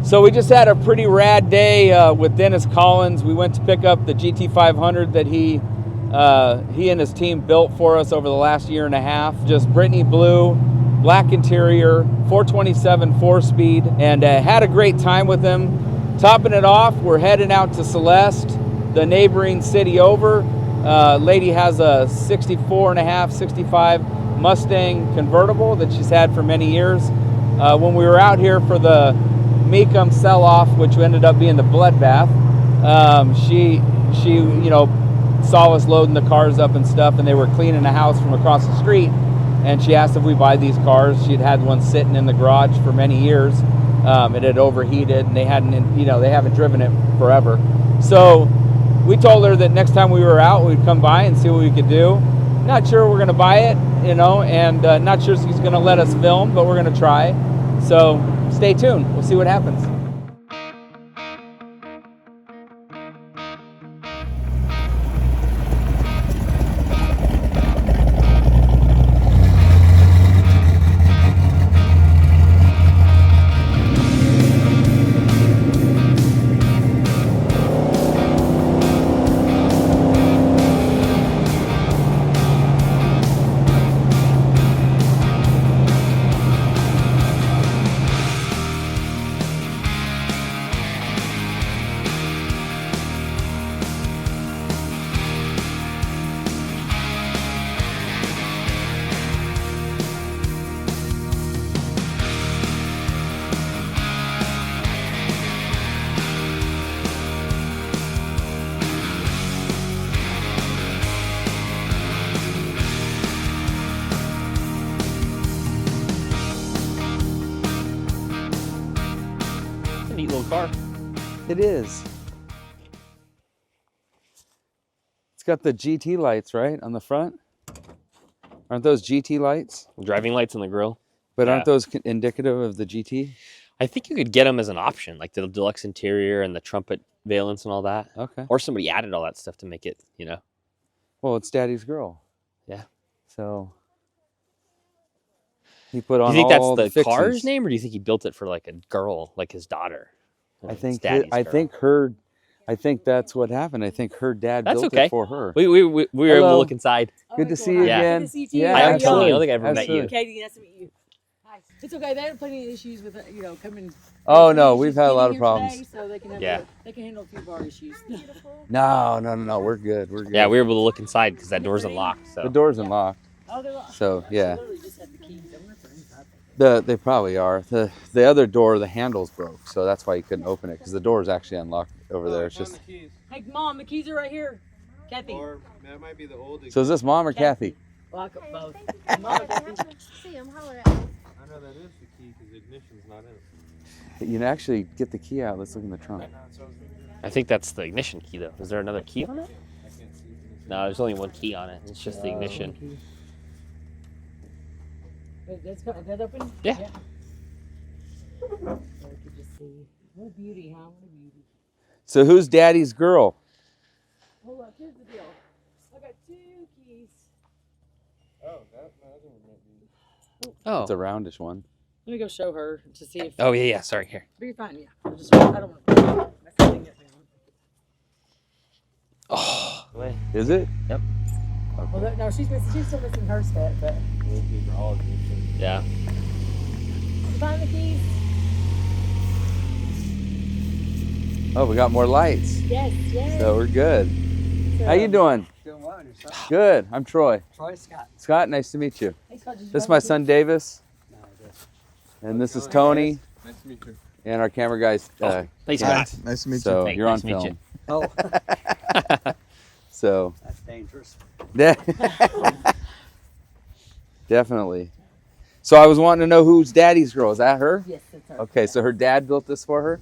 So we just had a pretty rad day with Dennis Collins. We went to pick up the GT500 that he and his team built for us over the last year and a half. Just Brittany blue, black interior, 427 4-speed, and had a great time with him. Topping it off, we're heading out to Celeste, the neighboring city over. Lady has a 64.5, 65 Mustang convertible that she's had for many years. When we were out here for the Mecum sell-off, which ended up being the bloodbath, she saw us loading the cars up and stuff, and they were cleaning a house from across the street, and she asked if we buy these cars. She'd had one sitting in the garage for many years. It had overheated, and they haven't driven it forever. So we told her that next time we were out, we'd come by and see what we could do. Not sure we're going to buy it, and not sure she's going to let us film, but we're going to try. So stay tuned. We'll see what happens. Neat little car. It is. It's got the GT lights, right, on the front? Aren't those GT lights? Driving lights on the grill. But aren't those indicative of the GT? I think you could get them as an option, like the deluxe interior and the trumpet valence and all that. Okay. Or somebody added all that stuff to make it, Well, it's Daddy's girl. Yeah. So he put on. Do you think all that's the fixies. car's name, or do you think he built it for like a girl, like his daughter? I think that's what happened. I think her dad built it for her. We were able to look inside. Good to see you again. Good to see you. Yeah, Hi, I'm absolutely. Tony. I don't think I ever met you. Katie, nice to meet you. Hi. It's okay. They had plenty of issues with coming. Oh no, we've had a lot of problems. Today, so they can they can handle a few bar issues. No, we're good. We're good. Yeah, we were able to look inside because that door's unlocked. So the door's unlocked. Oh, they're locked. So yeah. They literally just had the keys. I wonder if they're inside. They probably are. The other door, the handle's broke, so that's why you couldn't open it, because the door is actually unlocked over there. It's just. Hey, Mom, the keys are right here. Kathy. Or that might be the old. So is this Mom or Kathy? Lock up both. Mom, see him, holler at him. I know that is the key because the ignition's not in it. You can actually get the key out. Let's look in the trunk. I think that's the ignition key, though. Is there another key on it? No, there's only one key on it. It's just the ignition. Is that open? Yeah. So we could just see. What a beauty, huh? What a beauty. So who's Daddy's girl? Hold up, here's the deal. I got 2 keys. Oh, that other one might be. Oh. It's a roundish one. Let me go show her to see if. Oh, yeah. Sorry, here. But you're fine, yeah. I don't want to mess anything up. Oh. Is it? Yep. Okay. Well, no, she's still missing her set, but. Yeah. You find the keys? Oh, we got more lights. Yes, yes. So we're good. How you doing? Doing well, yourself? Good. I'm Troy. Troy Scott. Scott, nice to meet you. Hey, Scott, did you This is find my the son keys? Davis, No, I guess. and this is Tony, Nice to meet you. and our camera guy's. Thanks, Kent. Scott. Nice to meet So Hey, you're nice on to meet you. film. Oh, So that's dangerous. definitely. So I was wanting to know who's Daddy's girl. Is that her? Yes, that's her. Okay, so her dad built this for her.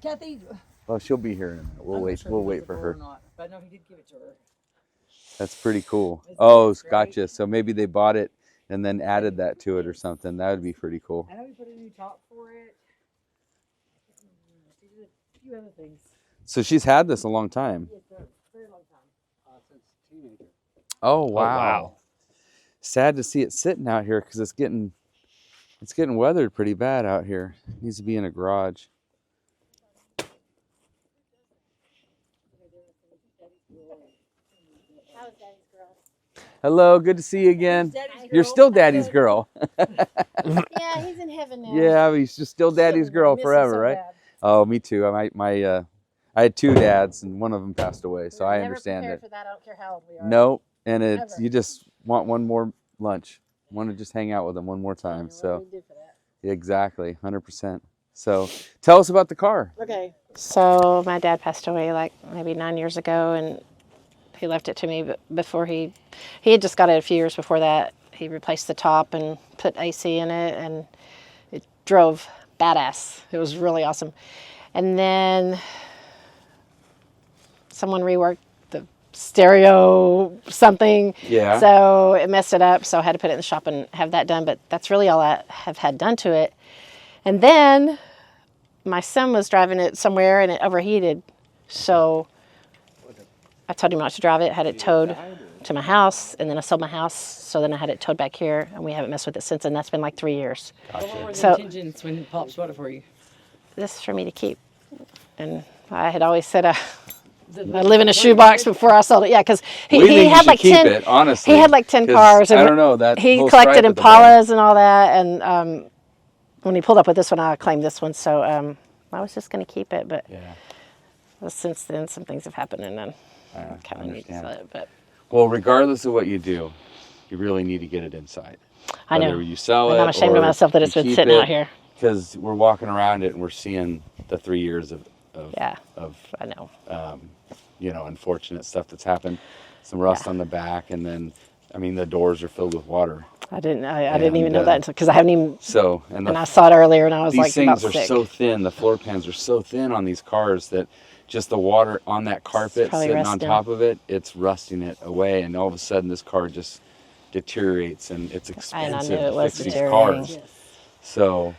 Kathy. Well, she'll be here in a minute. We'll I'm not wait. sure We'll if he wait did for it her. or not, but I know he did give it to her. That's pretty cool. Isn't Oh, that great? gotcha. So maybe they bought it and then added that to it or something. That would be pretty cool. I know he put a new top for it. He did a few other things. So she's had this a long time. Yes, sir. Very long time. Since teenager. Oh wow. wow. Sad to see it sitting out here because it's getting weathered pretty bad out here. It needs to be in a garage. How's Daddy's girl? Hello, good to see you again. You're still Daddy's girl. Yeah, he's in heaven now. Yeah, he's just still Daddy's girl forever, right? Oh, me too. I had 2 dads, and one of them passed away, so I understand Never it. prepared for that. I don't care how old we are. No, and it's Never. you just want one more lunch, want to just hang out with them one more time. What So do we do for that? exactly, 100%. So tell us about the car. Okay. So my dad passed away like maybe 9 years ago, and he left it to me. But before he had just got it a few years before that. He replaced the top and put AC in it, and it drove badass. It was really awesome. And then someone reworked the stereo something. Yeah. So it messed it up. So I had to put it in the shop and have that done. But that's really all I have had done to it. And then my son was driving it somewhere and it overheated. So I told him not to drive it, had it towed to my house, and then I sold my house. So then I had it towed back here, and we haven't messed with it since. And that's been like 3 years. What were the So- intentions when Pops bought it for you? This is for me to keep. And I had always said I live in a shoebox before I sold it. Yeah, because We he think you had should like keep 10. it, honestly. He had like 10 'cause cars. And I don't know that he whole collected stripe at the back. Impalas and all that. And when he pulled up with this one, I claimed this one. So I was just going to keep it. But Yeah. since then, some things have happened, and then I kind of need to understand. sell it. But Well, regardless of what you do, you really need to get it inside. I know. Whether you sell And it I'm ashamed of or myself that you it's been keep sitting it, out here. Because we're walking around it and we're seeing the 3 years of Yeah, I know. unfortunate stuff that's happened. Some rust on the back, and then, I mean, the doors are filled with water. I didn't even And, know that because I haven't even. So, And I saw it earlier, and I was these like things about are sick. so thin. The floor pans are so thin on these cars that just the water on that carpet probably sitting on rusting. top of it, it's rusting it away. And all of a sudden, this car just deteriorates, and it's expensive it to was fix these deteriorating. cars. So,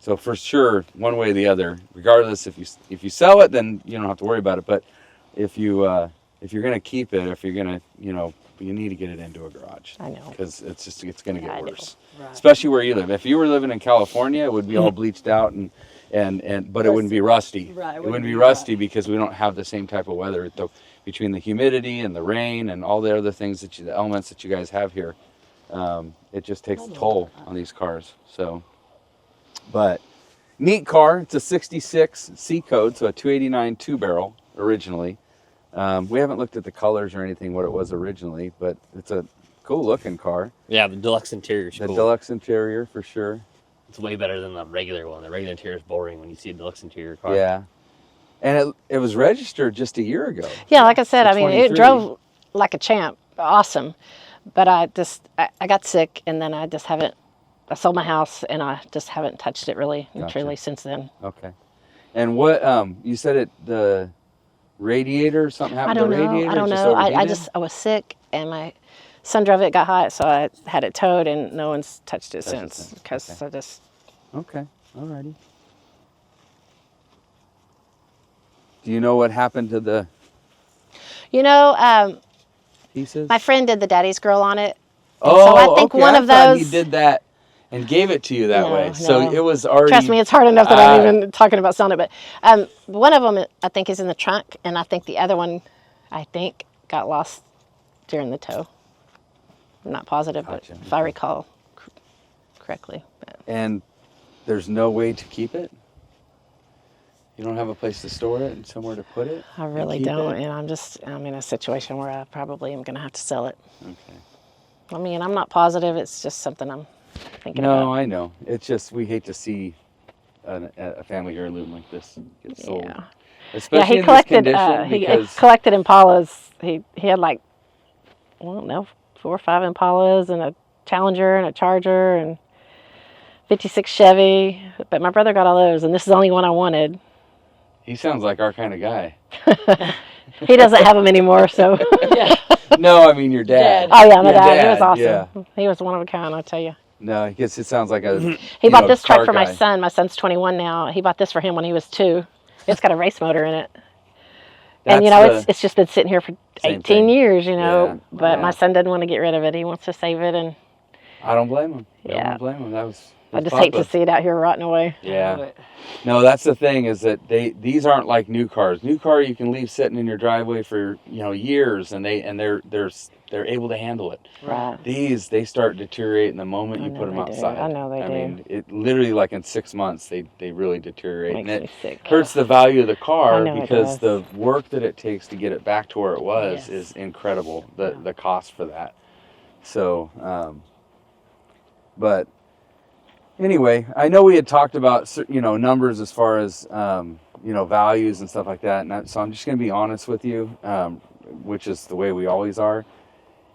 so for sure, one way or the other, regardless if you sell it, then you don't have to worry about it. But if you're gonna keep it, if you're gonna, you need to get it into a garage. I know. Because it's gonna get I know. worse, Right. especially where you live. If you were living in California, it would be all bleached out but it wouldn't be rusty. Right, It wouldn't be rusty because we don't have the same type of weather. Between the humidity and the rain and all the other things the elements that you guys have here, it just takes a toll on these cars. So, but neat car. It's a '66 C code, so a 289 2-barrel originally. We haven't looked at the colors or anything what it was originally, but it's a cool looking car. Yeah, the deluxe interior is The cool. deluxe interior for sure. It's way better than the regular one. The regular interior is boring when you see a deluxe interior car. Yeah. And it was registered just a year ago. Yeah, like I said, So I mean, it 23. drove like a champ, awesome. But I got sick, and then I sold my house, and I just haven't touched it really, Gotcha. truly since then. Okay. And what you said the radiator, something happened I don't to the know. radiator? I don't It just know. overheated? I was sick, and my son drove it, got hot, so I had it towed, and no one's touched it since because Okay. I just. Okay. Alrighty. Do you know what happened to the pieces? My friend did the daddy's girl on it. Oh, so I think okay. one I of thought those. he did that and gave it to you that No, way. So no. it was already. Trust me, it's hard enough that I'm even talking about selling it. But one of them, I think, is in the trunk, and I think the other one, got lost during the tow. I'm not positive, Gotcha. but if I recall correctly. But And there's no way to keep it? You don't have a place to store it and somewhere to put it? I and really keep don't, it? and I'm in a situation where I probably am going to have to sell it. Okay. I mean, I'm not positive. It's just something I'm thinking No, about. I know. It's just we hate to see a family heirloom like this get sold. Yeah. Especially He in collected. this condition He because collected Impalas. He had like, I don't know, 4 or 5 Impalas and a Challenger and a Charger and 56 Chevy. But my brother got all those, and this is the only one I wanted. he sounds like our kind of guy. He doesn't have them anymore, so. No, I mean your dad. Oh yeah, my Your dad. He was awesome. Yeah. He was one of a kind, I'll tell you. No, I guess it sounds like a. He bought this truck car for my guy. son. My son's 21 now. He bought this for him when he was 2. It's got a race motor in it. And That's it's just been sitting here for Same 18 thing. years, Yeah, but my yeah. son doesn't want to get rid of it. He wants to save it, and I don't blame him. I Yeah. don't blame him. That was I just hate to Papa. see it out here rotting away. Yeah. No, that's the thing is that these aren't like new cars. New car you can leave sitting in your driveway for years, and they're able to handle it. Right. These they start deteriorating the moment you I know put them they do. outside. I know they do. mean, it literally like in 6 months they really deteriorate, Makes and me it sick. hurts the value of the car I know it because the does. work that it takes to get it back to where it was Yes. is incredible. The cost for that. So, but. Anyway, I know we had talked about numbers as far as values and stuff like that, and so I'm just going to be honest with you, which is the way we always are.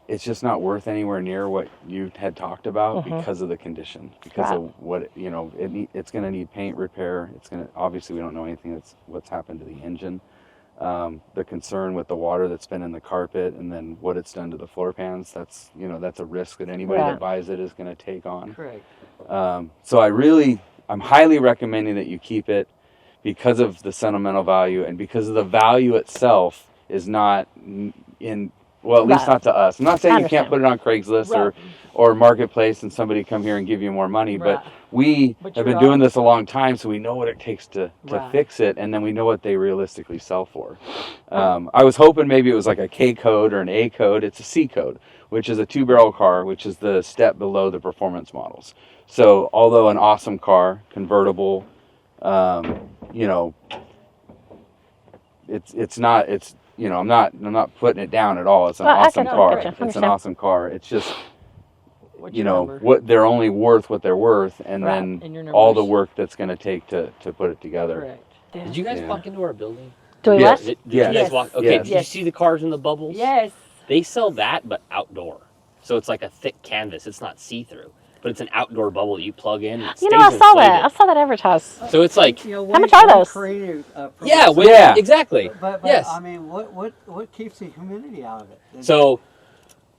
It's just not worth anywhere near what you had talked about because of the condition, because of what it's going to need paint repair. Obviously we don't know anything what's happened to the engine. The concern with the water that's been in the carpet, and then what it's done to the floor pans. That's a risk that anybody that buys it is going to take on. Correct. So I'm highly recommending that you keep it because of the sentimental value and because of the value itself is not at least not to us. I'm not saying you can't put it on Craigslist or Marketplace and somebody come here and give you more money, but we have been doing this a long time, so we know what it takes to fix it, and then we know what they realistically sell for. I was hoping maybe it was like a K code or an A code. It's a C code, which is a 2-barrel car, which is the step below the performance models. So although an awesome car, convertible, it's not. I'm not putting it down at all. It's an awesome car. It's an awesome car. It's just what they're only worth what they're worth, and then all the work that's going to take to put it together. Correct. Did you guys walk into our building? Do we Yes. what? Did you guys walk? Okay. Yes. Did you see the cars in the bubbles? Yes. They sell that, but outdoor. So it's like a thick canvas. It's not see-through, but it's an outdoor bubble that you plug in. I saw that. I saw that advertised. So it's like, How much are those? exactly. But yes. I mean, what keeps the humidity out of it? So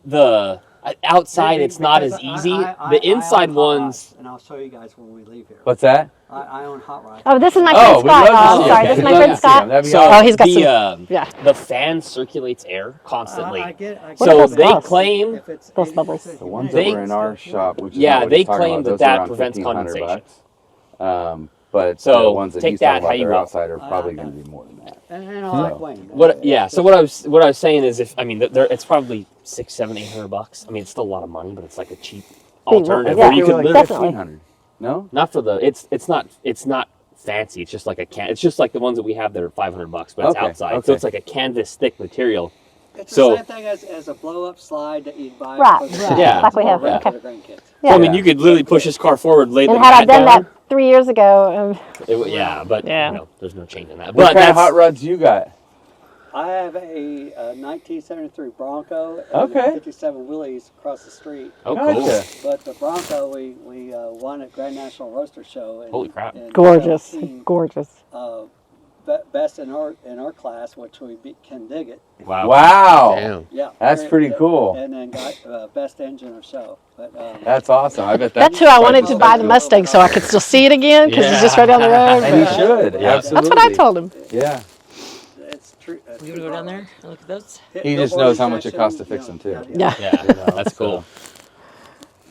the outside, it's not as easy. The inside I own hot ones. rods, and I'll show you guys when we leave here. What's that? I own hot rods. Oh, this is my friend we'd Scott. love to I'm see sorry. it. This is We'd my love friend to see 'em. Scott. That'd be So awesome. he's got the fan circulates air constantly. I get What So are they those? claim Those bubbles. The ones that were in our shop, which is Yeah, not what they he's talking claim about, that those that are around prevents $1,500 condensation. But So, the ones that take he's talking that about how you that are will. outside are probably going to be more than that. and I like Wayne. So what I was saying is, it's probably $600, $700, $800. I mean, it's still a lot of money, but it's like a cheap alternative yeah, where you can live. definitely. $1,500. No? Not for the. It's not fancy. It's just like It's just like the ones that we have that are $500, but it's Okay, outside. okay. So it's like a canvas thick material. It's So- the same thing as a blow-up slide that you'd buy. Right, for the right. kids. Yeah. Like we have, Or rent okay. for the grandkids. Yeah. So, I mean, you could literally push this car forward, lay the And had I mat done down. that 3 years ago, But Yeah. there's no change in that. What But kind of that's hot rods you got? I have a 1973 Bronco and Okay. a 57 Willys across the street. oh cool. Gotcha. But the Bronco, we won at Grand National Roaster Show. Holy crap. in gorgeous, 2017. gorgeous. Best in our class, which we beat Ken Diggett. Wow. Wow. Damn. Yeah, That's pretty cool. And then got best engine of show. But That's awesome. I bet That's who I wanted to buy the Mustang so I could still see it again because it's just right down the road. And he but- should. Yeah. Absolutely. That's what I told him. Yeah. it's true. You want to go down there and look at those? He just knows how much it costs to fix them, too. Yeah. Yeah, You know, that's cool.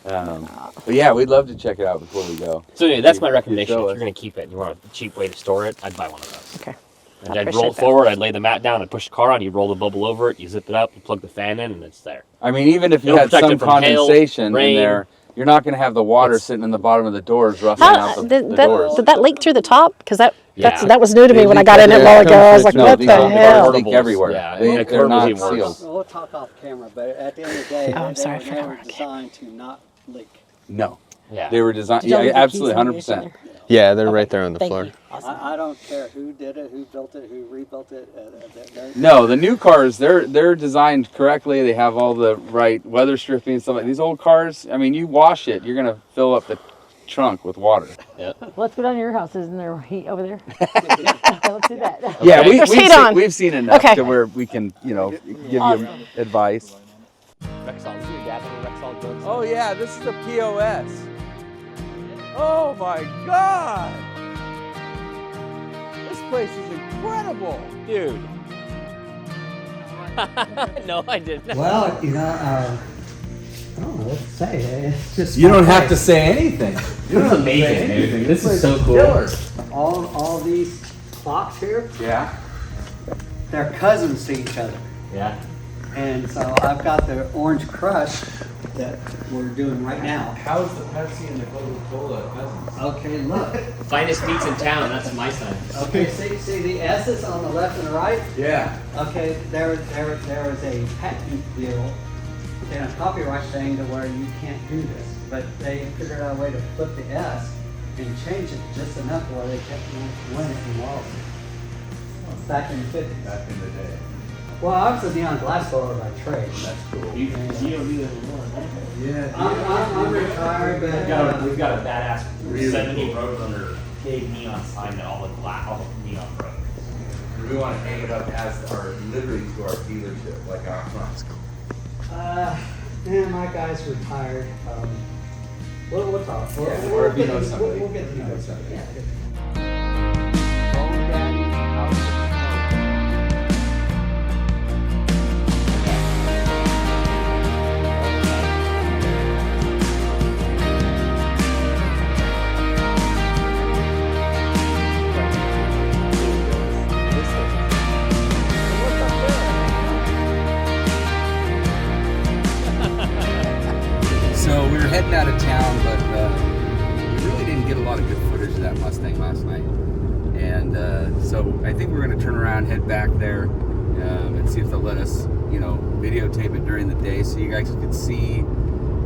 But yeah, we'd love to check it out before we go. So anyway, that's my You recommendation. show If us. you're going to keep it and you want a cheap way to store it, I'd buy one of those. Okay. And I I'd appreciate roll it that. forward, I'd lay the mat down, I'd push the car on, you roll the bubble over it, you zip it up, you plug the fan in, and it's there. I mean, even if you It'll had protect some it from hail, condensation rain. in there, you're not going to have the water sitting in the bottom of the doors, rustling out the doors. Did that leak through the top? Because that Yeah. that was new to me They when I leak got in it a while ago. I was like, no, what these the are- hell? Leak everywhere. Yeah, They're not even worse. sealed. We'll talk off camera, but at the end of the day, Oh, I'm sorry, I they forgot were we're on designed to not leak. No. Yeah. They were designed, Did y'all yeah, leave the absolutely, keys in the issue 100%. there? Yeah, they're right there on the Thank floor. you. Awesome. I don't care who did it, who built it, who rebuilt it. No, the new cars, they're designed correctly. They have all the right weather stripping and stuff like these old cars. I mean, you wash it, you're going to fill up the trunk with water. Let's go down to your house. Isn't there heat over there? Let's do that. Yeah, Okay. There's heat on. we've seen enough Okay. to where we can, give you advice. Rexall, this is your dad's old Rexall goods? Oh yeah, this is a POS. Oh my God! This place is incredible. Dude. No, I didn't. Well, don't know what to say. It's just You don't have to say anything. This is amazing, dude. This is so cool. Killer. All these clocks here, Yeah. they're cousins to each other. Yeah. And so I've got the Orange Crush that we're doing right now. How's the Pepsi and the Coca-Cola cousins? Okay, look. Finest beats in town. That's my sign. Okay, see the S's on the left and the right? Yeah. Okay, there is a patent deal and a copyright thing to where you can't do this. But they figured out a way to flip the S and change it just enough where they kept winning from all back in the 50s. Back in the day. Well, I was a neon glass blower by trade. That's cool. You don't do that anymore, right? Yeah. I'm retired, but We've got a badass 70 Roadrunner big neon sign that all the neon broke. We want to hang it up as our livery to our dealership, like out front. Man, my guy's retired. We'll talk. Yeah, or if you know somebody. We'll get to You know know somebody. somebody. Yeah. So we were heading out of town, but we really didn't get a lot of good footage of that Mustang last night. And so I think we're going to turn around, head back there, and see if they'll let us, videotape it during the day so you guys can see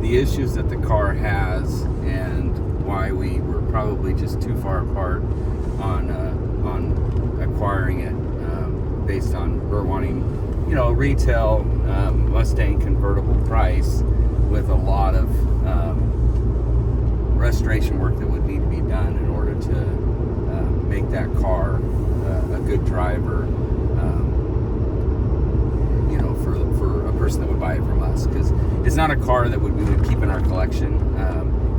the issues that the car has and why we were probably just too far apart on acquiring it, based on her wanting, a retail Mustang convertible price with a lot of restoration work that would need to be done in order to make that car a good driver, for a person that would buy it from us. Because it's not a car that we would keep in our collection.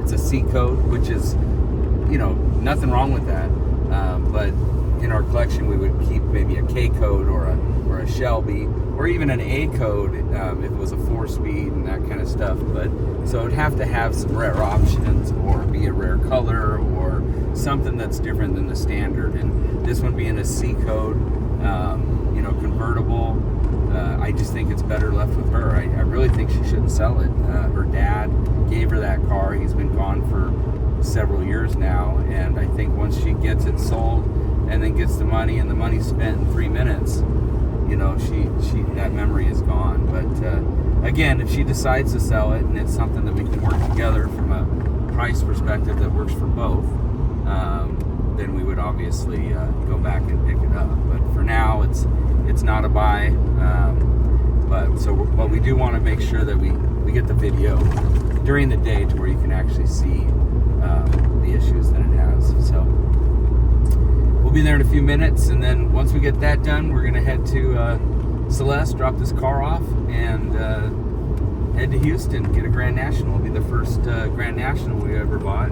It's a C code, which is, nothing wrong with that. But in our collection, we would keep maybe a K code or a Shelby, or even an A code if it was a 4-speed and that kind of stuff. But so it'd have to have some rare options, or be a rare color, or something that's different than the standard. And this one being a C code, convertible, I just think it's better left with her. I really think she shouldn't sell it. Her dad gave her that car. He's been gone for several years now, and I think once she gets it sold and then gets the money, and the money spent in 3 minutes, she that memory is gone. But again, if she decides to sell it and it's something that we can work together from a price perspective that works for both, then we would obviously go back and pick it up. But for now, it's not a buy. But we do want to make sure that we get the video during the day to where you can actually see the issues that it has. So we'll be there in a few minutes, and then once we get that done, we're gonna head to Celeste, drop this car off, and head to Houston, get a Grand National. It'll be the first Grand National we ever bought.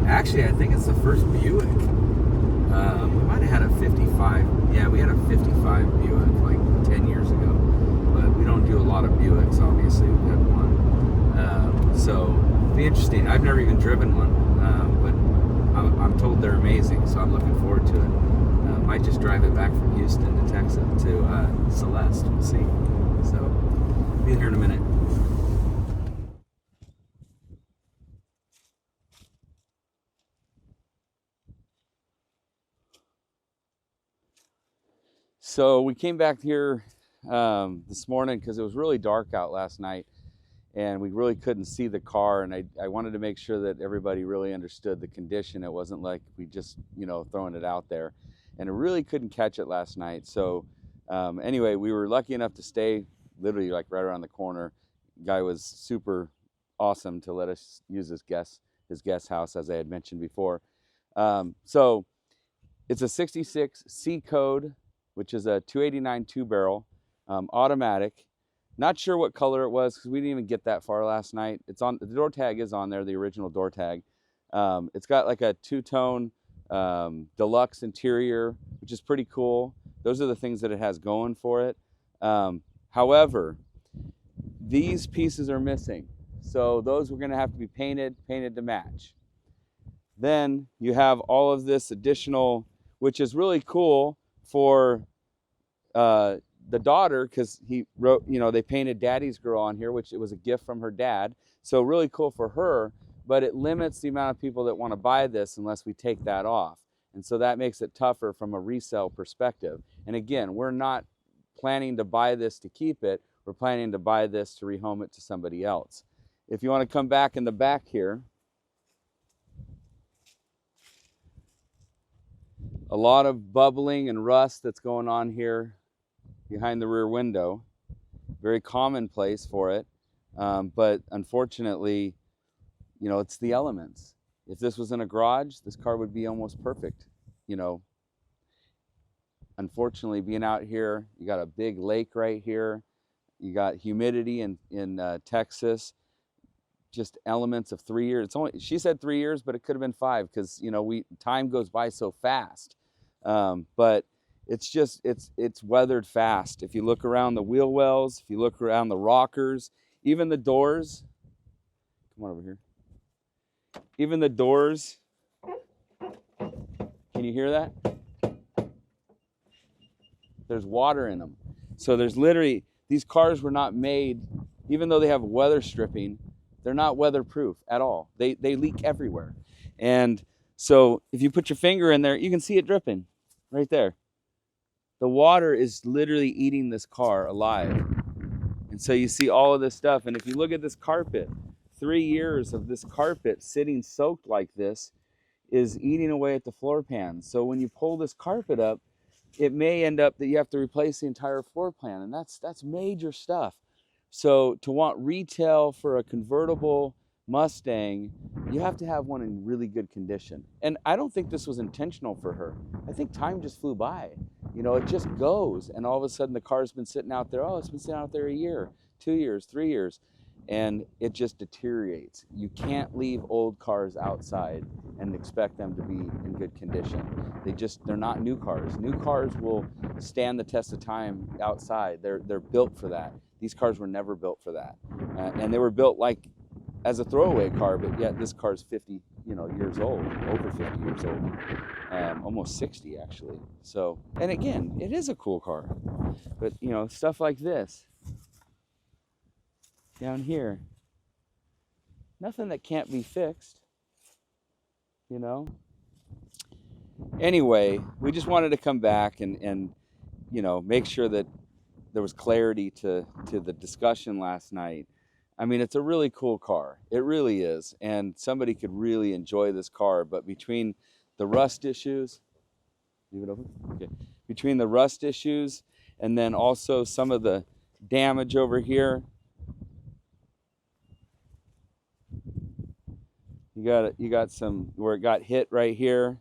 Actually, I think it's the first Buick. We might have had a 55. Yeah, we had a 55 Buick like 10 years ago, but we don't do a lot of Buicks, obviously. We've had one. So it'll be interesting. I've never even driven one, but I'm told they're amazing, so I'm looking forward to it. Might just drive it back from Houston to Texas to Celeste. We'll see. So be here in a minute. So we came back here this morning because it was really dark out last night, and we really couldn't see the car, and I wanted to make sure that everybody really understood the condition. It wasn't like we just throwing it out there, and I really couldn't catch it last night. So anyway, we were lucky enough to stay literally like right around the corner. Guy was super awesome to let us use his guest house, as I had mentioned before. So it's a 66 C code, which is a 289 two-barrel, automatic. Not sure what color it was because we didn't even get that far last night. It's on the door tag is on there, the original door tag. It's got like a two-tone deluxe interior, which is pretty cool. Those are the things that it has going for it. However, these pieces are missing. So those were going to have to be painted to match. Then you have all of this additional, which is really cool for the daughter, because he wrote, they painted Daddy's Girl on here, which it was a gift from her dad. So really cool for her, but it limits the amount of people that want to buy this unless we take that off. And so that makes it tougher from a resale perspective. And again, we're not planning to buy this to keep it. We're planning to buy this to rehome it to somebody else. If you want to come back in the back here, a lot of bubbling and rust that's going on here behind the rear window. Very commonplace for it, but unfortunately, it's the elements. If this was in a garage, this car would be almost perfect. Unfortunately, being out here, you got a big lake right here. You got humidity in Texas. Just elements of 3 years. It's only, she said 3 years, but it could have been 5 because time goes by so fast. But it's weathered fast. If you look around the wheel wells, if you look around the rockers, even the doors. Come on over here. Even the doors. Can you hear that? There's water in them. So there's literally, these cars were not made, even though they have weather stripping, they're not weatherproof at all. They leak everywhere. And so if you put your finger in there, you can see it dripping right there. The water is literally eating this car alive. And so you see all of this stuff. And if you look at this carpet, 3 years of this carpet sitting soaked like this is eating away at the floor pan. So when you pull this carpet up, it may end up that you have to replace the entire floor plan. And that's major stuff. So to want retail for a convertible Mustang, you have to have one in really good condition. And I don't think this was intentional for her. I think time just flew by. It just goes. And all of a sudden the car's been sitting out there. Oh, it's been sitting out there a year, 2 years, 3 years. And it just deteriorates. You can't leave old cars outside and expect them to be in good condition. They're not new cars. New cars will stand the test of time outside. They're built for that. These cars were never built for that. And they were built like as a throwaway car, but yet this car's 50 years old, over 50 years old, almost 60 actually. So, and again, it is a cool car, but stuff like this down here, nothing that can't be fixed, Anyway, we just wanted to come back and make sure that there was clarity to the discussion last night. I mean, it's a really cool car. It really is. And somebody could really enjoy this car. But between the rust issues, leave it open? Okay. Between the rust issues and then also some of the damage over here, you got some where it got hit right here.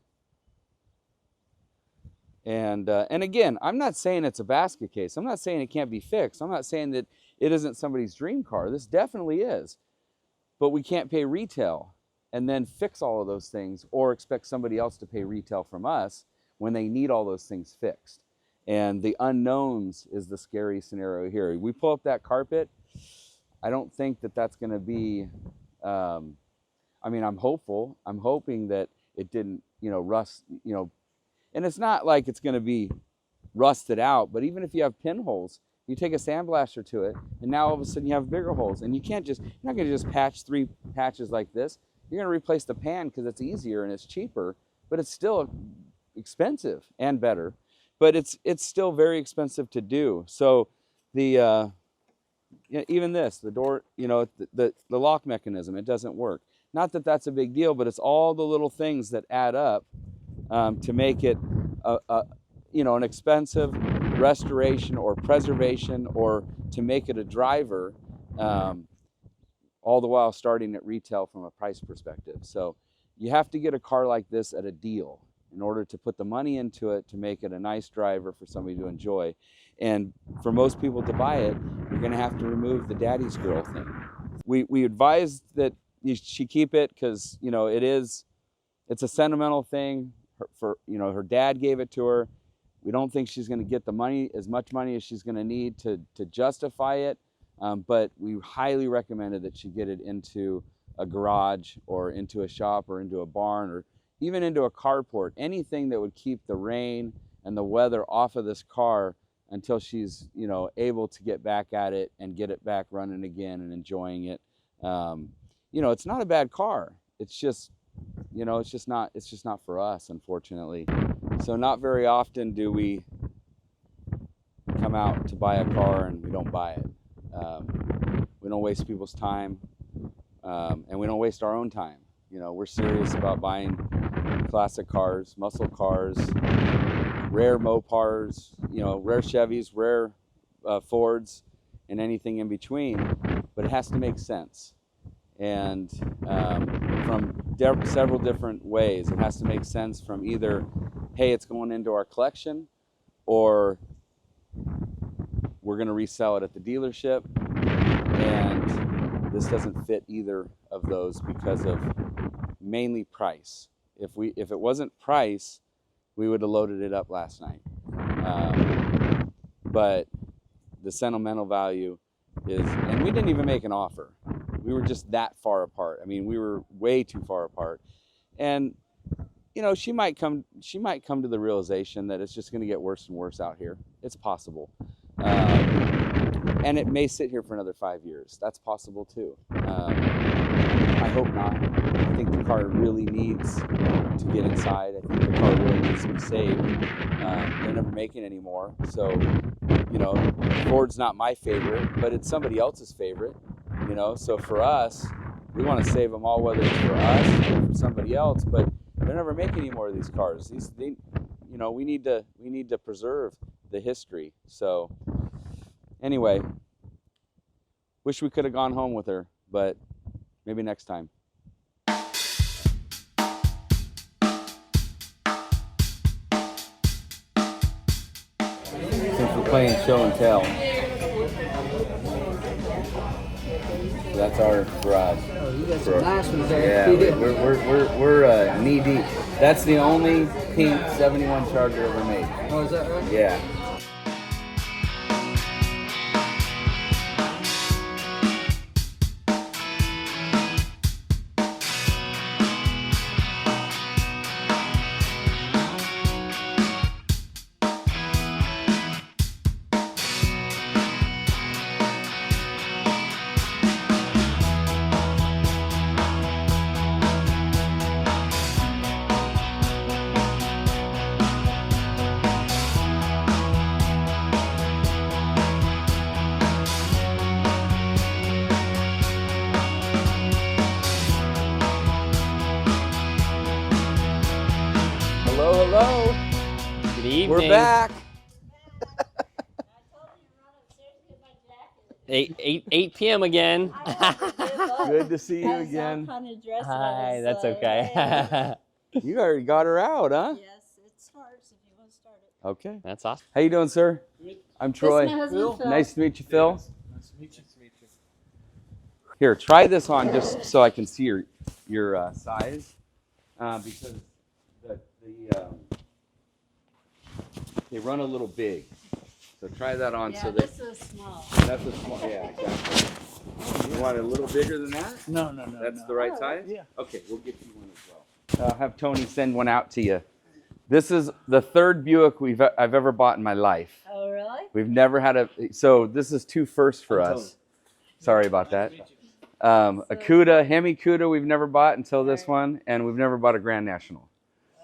And again, I'm not saying it's a basket case. I'm not saying it can't be fixed. I'm not saying that it isn't somebody's dream car. This definitely is. But we can't pay retail and then fix all of those things or expect somebody else to pay retail from us when they need all those things fixed. And the unknowns is the scary scenario here. We pull up that carpet, I don't think that that's going to be, I'm hopeful. I'm hoping that it didn't, rust, and it's not like it's going to be rusted out, but even if you have pinholes, you take a sandblaster to it, and now all of a sudden you have bigger holes. And you're not going to just patch 3 patches like this. You're going to replace the pan because it's easier and it's cheaper, but it's still expensive and better. But it's still very expensive to do. So the even this, the door, the lock mechanism, it doesn't work. Not that that's a big deal, but it's all the little things that add up to make it an expensive restoration or preservation, or to make it a driver, all the while starting at retail from a price perspective. So you have to get a car like this at a deal in order to put the money into it to make it a nice driver for somebody to enjoy. And for most people to buy it, you're going to have to remove the Daddy's Girl thing. We advise that she keep it because it's a sentimental thing. Her dad gave it to her. We don't think she's going to get the money, as much money as she's going to need to justify it. But we highly recommended that she get it into a garage or into a shop or into a barn or even into a carport, anything that would keep the rain and the weather off of this car until she's, you know, able to get back at it and get it back running again and enjoying it. You know, it's not a bad car. It's just, you know, it's just not for us, unfortunately. So not very often do we come out to buy a car and we don't buy it. We don't waste people's time, and we don't waste our own time. You know, we're serious about buying classic cars, muscle cars, rare Mopars, you know, rare Chevys, rare Fords, and anything in between. But it has to make sense, and from several different ways. It has to make sense from either, hey, it's going into our collection, or we're going to resell it at the dealership, and this doesn't fit either of those because of mainly price. If it wasn't price, we would have loaded it up last night. But the sentimental value is, and we didn't even make an offer. We were just that far apart. I mean, we were way too far apart. And you know, she might come to the realization that it's just going to get worse and worse out here. It's possible. And it may sit here for another 5 years. That's possible too. I hope not. I think the car really needs to get inside. I think the car really needs to be saved. They're never making any more. So, you know, Ford's not my favorite, but it's somebody else's favorite. You know, so for us, we want to save them all, whether it's for us or for somebody else. But they're never making any more of these cars. You know, we need to preserve the history. So anyway, wish we could have gone home with her, but maybe next time. Since we're playing show and tell, so that's our garage. Oh, you got some nice ones there. Yeah, we're knee deep. That's the only pink 71 Charger ever made. Oh, is that right? Yeah. Hello. Good evening. We're back. 8 p.m. again. Good to see you again. Hi, that's okay. You already got her out, huh? Yes, it starts if you want to start it. Okay. That's awesome. How you doing, sir? I'm Troy. This is my husband, Phil. Nice to meet you, Phil. Nice to meet you. Here, try this on just so I can see your size, because they run a little big. So try that on. Yeah, so that this is small. that's a small. Yeah, exactly. You want it a little bigger than that? No. That's the right size? Yeah. Okay, we'll get you one as well. I'll have Tony send one out to you. This is the third Buick I've ever bought in my life. Oh, really? We've never had so this is two firsts for us. Sorry about that. A Cuda, Hemi Cuda we've never bought until this one, and we've never bought a Grand National.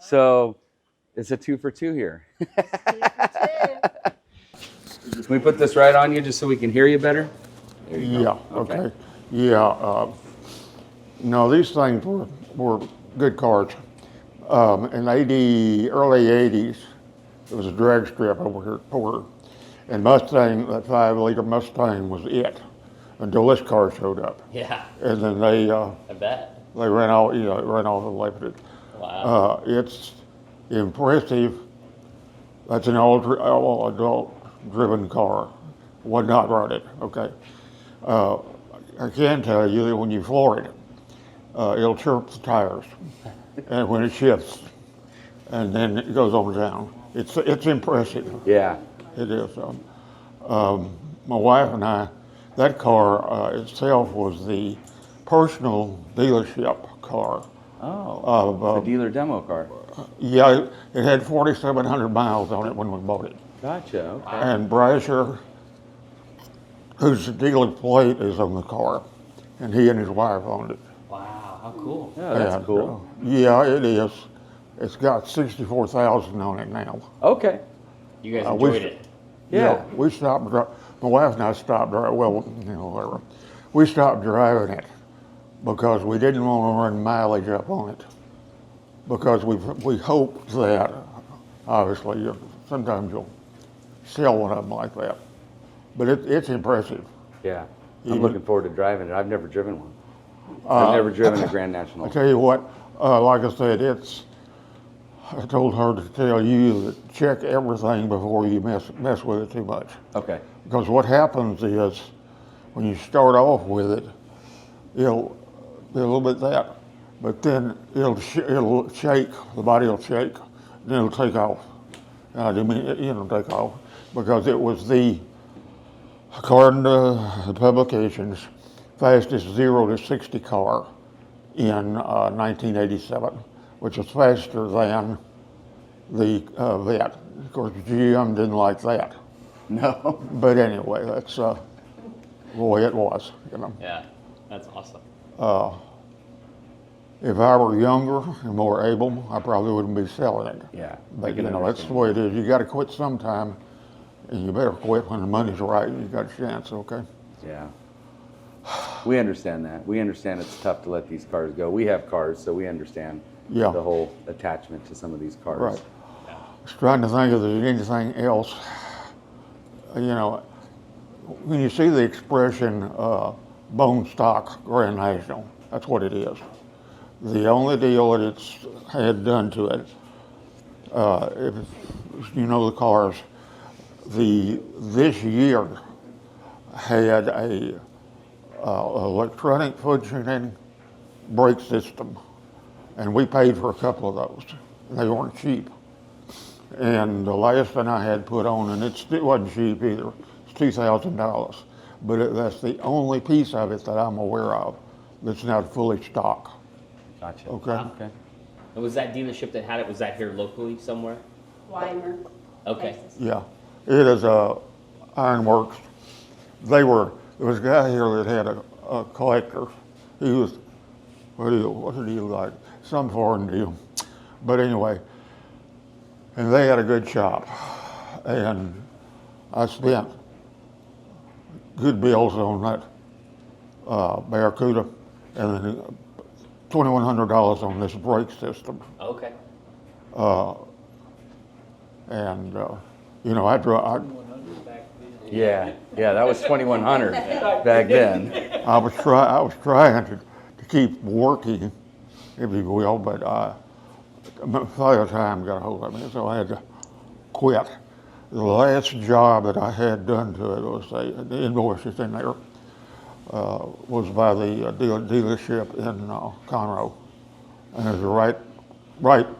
So it's a 2 for 2 here. Can we put this right on you just so we can hear you better? There you Yeah, go. okay. Yeah, no, these things were good cars. In early 80s, there was a drag strip over here at Porter, and Mustang, that 5-liter Mustang was it until this car showed up. Yeah. And then they I bet. ran off, ran off and left it. Wow. It's impressive. That's an all adult-driven car. Would not run it, okay? I can tell you that when you floor it, it'll chirp the tires, and when it shifts, and then it goes on down. It's impressive. Yeah. It is. My wife and I that car itself was the personal dealership car. Oh, the dealer demo car. Yeah, it had 4,700 miles on it when we bought it. Gotcha. Okay. And Brasher, whose dealer plate is on the car, and he and his wife owned it. Wow, how cool. Yeah, that's And, cool. yeah, it is. It's got 64,000 on it now. Okay. You guys we- enjoyed it. Yeah. We stopped. My wife and I stopped driving. Well, whatever. We stopped driving it because we didn't want to run mileage up on it. Because we hoped that, obviously, sometimes you'll sell one of them like that. But it's impressive. Yeah. I'm Even- looking forward to driving it. I've never driven one. I've never driven a Grand National. I tell you what, like I said, I told her to tell you that check everything before you mess with it too much. Okay. Because what happens is, when you start off with it, it'll be a little bit that, but then it'll shake, the body will shake, then it'll take off. I mean, it'll take off, because it was according to the publications, fastest 0 to 60 car in 1987, which is faster than the Vet. Of course, GM didn't like that. No. But anyway, that's the way it was, Yeah, that's awesome. If I were younger and more able, I probably wouldn't be selling it. Yeah. I But can that's the understand. way it is. You got to quit sometime, and you better quit when the money's right and you got a chance. Okay. Yeah. We understand that. We understand it's tough to let these cars go. We have cars, so we understand Yeah. the whole attachment to some of these cars. Right. I was trying to think if there's anything else. When you see the expression bone stock Grand National, that's what it is. The only deal that it's had done to it, if you know the cars, this year had a electronic functioning brake system, and we paid for a couple of those. They weren't cheap. And the last one I had put on, and it wasn't cheap either, it's $2,000. But that's the only piece of it that I'm aware of that's not fully stock. Gotcha. Okay. Okay. And was that dealership that had it, was that here locally somewhere? Weimer. Okay. Texas. Yeah, it is Ironworks. There was a guy here that had a collector. He was, what did he like? Some foreign deal. But anyway, and they had a good shop. And I spent good bills on that Barracuda, and then $2,100 on this brake system. Okay. And I drive. Yeah. Yeah, that was 2,100 back then. I was trying to keep working, if you will, but father time got a hold of me, so I had to quit. The last job that I had done to it was the invoice is in there. Was by the dealership in Conroe, and there's a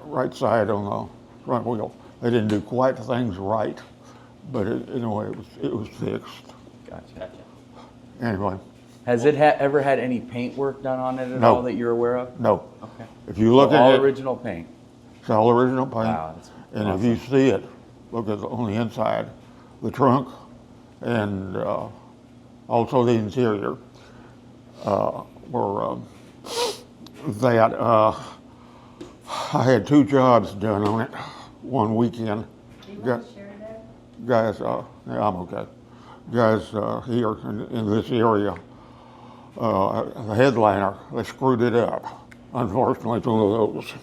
right side on the front wheel. They didn't do quite things right, but anyway, it was fixed. Gotcha. Anyway, Has it ever had any paint work done on it at No. all that you're aware of? no. Okay. If you look So at all it, original paint. it's all original paint. Wow, that's And awesome. if you see it, look at on the inside, the trunk, and also the interior, were that I had 2 jobs done on it one weekend. Do you Got- want to share that? Guys, yeah, I'm okay. Guys here in this area, the headliner, they screwed it up. Unfortunately, it's one of those,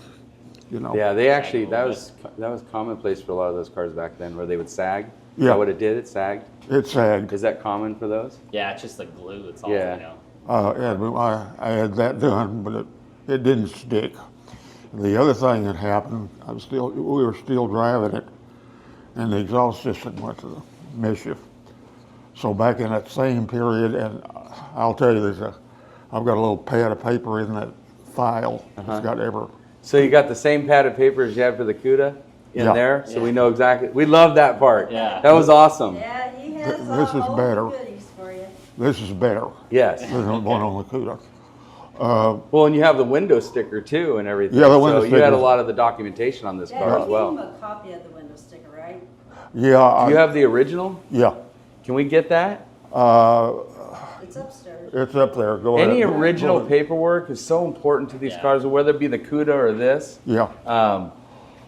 Yeah, they actually, that was commonplace for a lot of those cars back then, where they would sag. Is Yeah. that what it did? It sagged? It sagged. Is that common for those? Yeah, it's just the glue. It's all, Yeah. I had that done, but it didn't stick. The other thing that happened, we were still driving it, and the exhaust system went to the mischief. So back in that same period, and I'll tell you, I've got a little pad of paper in that file. It's got So you got the same pad of paper as you had for the Cuda in Yeah. there, so we know exactly. We love that part. Yeah. That was awesome. Yeah, he has This is all better. the goodies for you. this is better Yes. than the one on the Cuda. Well, and you have the window sticker too and everything. Yeah, the window so you had a sticker. lot of the documentation on this Dad, car you as well. gave him a copy of the window sticker, right? Yeah, Do you have the original? yeah. Can we get that? It's upstairs. It's up there. Go ahead. Any original Go ahead. paperwork is so important to these Yeah. cars, whether it be the Cuda or this. Yeah.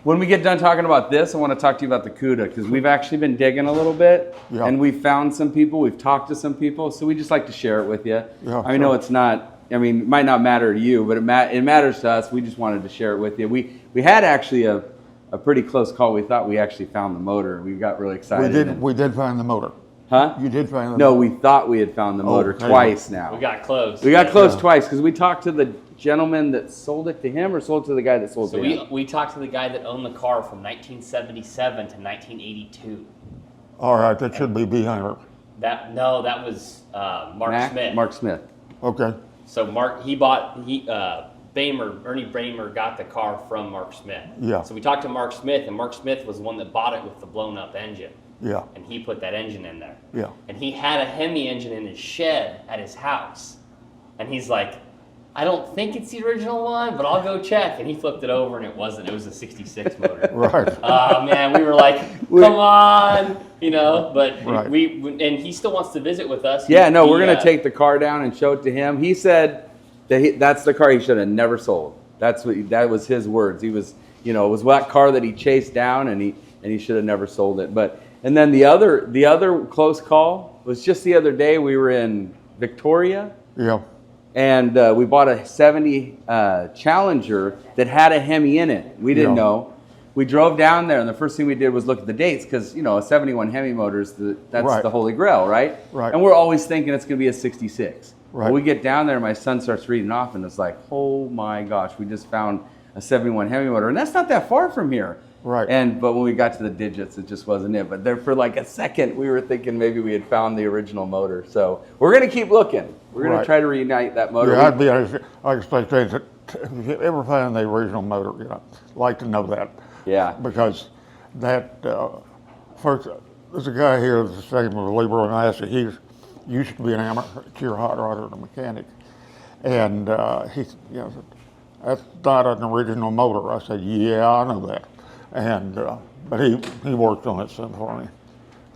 When we get done talking about this, I want to talk to you about the Cuda because we've actually been digging a little bit, Yeah. and we've found some people, we've talked to some people, so we just like to share it with you. Yeah, I know sure. it's not, I mean, it might not matter to you, but it matters to us. We just wanted to share it with you. We had actually a pretty close call. We thought we actually found the motor. We got really excited. We did find the motor. Huh? You did find the No, motor. we thought we had found the motor Okay. twice now. We got close. We got close Yeah. twice because we talked to the gentleman that sold it to him or sold it to the guy that sold So it to him. we talked to the guy that owned the car from 1977 to 1982. All right, that should be behind her. That was Mark Mac? Smith. Mark Smith. Okay. So Ernie Bamer got the car from Mark Smith. Yeah. So we talked to Mark Smith, and Mark Smith was the one that bought it with the blown up engine. Yeah. And he put that engine in there. Yeah. And he had a Hemi engine in his shed at his house. And he's like, I don't think it's the original one, but I'll go check. And he flipped it over, and it wasn't. It was a 66 motor. Right. Oh, man, we were like, come on, but Right. and he still wants to visit with us. Yeah, no, we're He, going to take the car down and show it to him. He said that that's the car he should have never sold. That was his words. He was, it was that car that he chased down, and he should have never sold it. And then the other close call was just the other day. We were in Victoria. Yeah. And we bought a 70 Challenger that had a Hemi in it. We didn't Yeah. know. We drove down there, and the first thing we did was look at the dates because, a 71 Hemi motor is that's Right. the holy grail, right? Right. And we're always thinking it's going to be a 66. Right. Well, we get down there, and my son starts reading off, and it's like, oh my gosh, we just found a 71 Hemi motor. And that's not that far from here. Right. But when we got to the digits, it just wasn't it. But there for like a second, we were thinking maybe we had found the original motor. So we're going to keep looking. We're going Right. to try to reunite that motor. Yeah, I'd be honest. I expect that if you ever find the original motor, I'd like to know that. Yeah. Because that first, there's a guy here that's the same as Lieber and Asa. He used to be an amateur hot rodder and a mechanic, and he said, that's not an original motor. I said, yeah, I know that, and but he worked on it some for me.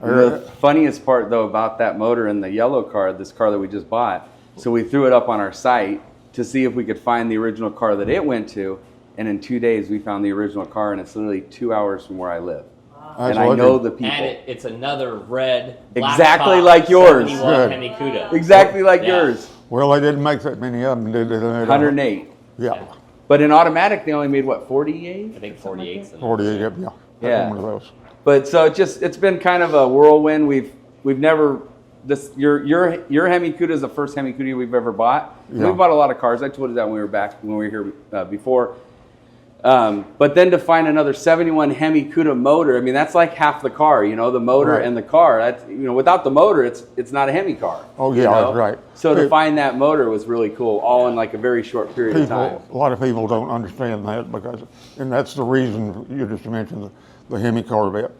The funniest part, though, about that motor in the yellow car, this car that we just bought, so we threw it up on our site to see if we could find the original car that it went to, and in 2 days we found the original car, and it's literally 2 hours from where I live. That's And I lucky. know the people. And it's another red, black Exactly top, like yours. 71 Good. Hemi Cuda. Exactly like Yeah. yours. Well, they didn't make that many of them, did they? 108. Yeah, But in automatic, they only made, what, 48? I think 48. 48. Yeah. Yeah. One of those. But so it's been kind of a whirlwind. We've never your Hemi Cuda is the first Hemi Cuda we've ever bought. Yeah. We bought a lot of cars. I told you that when we were here before. But then to find another 71 Hemi Cuda motor, I mean that's like half the car. The motor Right. and the car. That's without the motor, it's not a Hemi car. Oh, yeah, right. So to find that motor was really cool, all in like a very short period of time. A lot of people don't understand that and that's the reason you just mentioned the Hemi Corvette,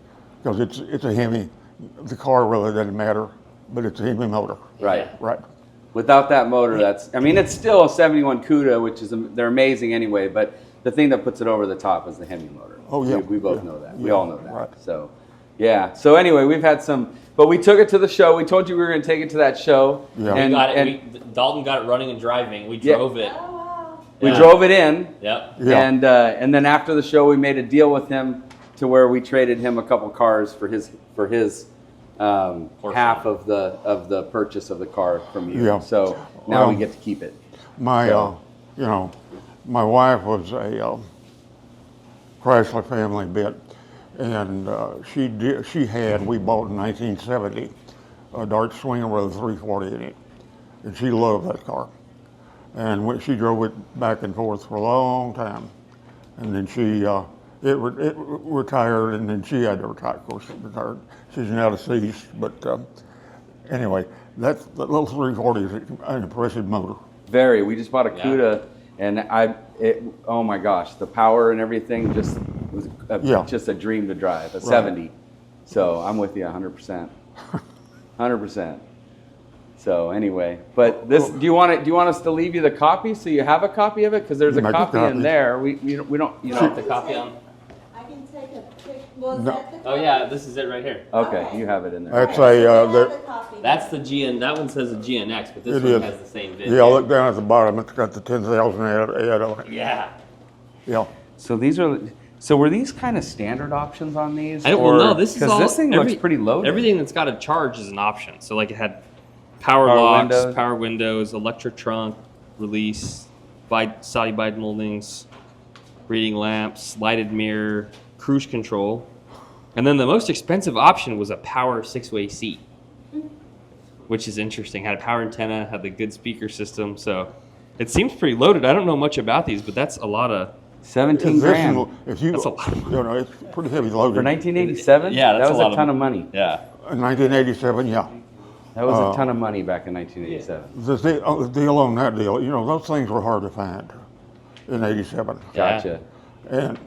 because it's a Hemi. The car really doesn't matter, but it's a Hemi motor. Right. Right. Without that motor, it's still a 71 Cuda, which is they're amazing anyway. But the thing that puts it over the top is the Hemi motor. Oh, yeah. We both Yeah. know that. We Yeah. all know that. Right. So, yeah. So anyway, we've had some, but we took it to the show. We told you we were going to take it to that show. Yeah. We And, got it. and Dalton got it running and driving. We Yeah. drove it. Oh, wow. we Yeah. drove it in. Yep. Yeah. And then after the show, we made a deal with him to where we traded him a couple cars for his half of the purchase of the car from you. Yeah. So now we get to keep it. My, So- my wife was a Chrysler family bit, and we bought in 1970 a Dart Swinger with a 340 in it, and she loved that car, and she drove it back and forth for a long time, and then it retired, and then she had to retire. Of course, she retired. She's now deceased, but anyway, that little 340 is an impressive motor. Very. We just bought a Yeah. Cuda, and oh my gosh, the power and everything just was just a dream to drive. A 70. So I'm with you 100%. 100%. So anyway, but this, do you want us to leave you the copy so you have a copy of it? Because there's a Make a copy in copy. there. We don't, you Want know. the copy on? I can take a pic. Was No. that the Oh yeah, this is it right here. Okay, you have it in there. That's Okay, a, so we have the- the copy. That's the GN. That one says a GNX, but this It one is. has the same video. yeah, look down at the bottom, it's got the 10,000 ad on it. Yeah. Yeah. So these are, so were these kind of standard options on these? I don't. Well, no. This is all. Because this thing looks pretty loaded. Everything that's got a charge is an option. So like it had power locks, power windows, electric trunk, release, side moldings, reading lamps, lighted mirror, cruise control, and then the most expensive option was a power 6-way seat, which is interesting. Had a power antenna, had the good speaker system. So it seems pretty loaded. I don't know much about these, but that's a lot of. 17 grand. If you, That's a lot. you know, it's pretty heavy loaded. For 1987? Yeah, that's that was a lot a ton of- of money. Yeah. In 1987, yeah. That was a ton of money back in 1987. The deal on that deal, you know, those things were hard to find in 87. Gotcha. And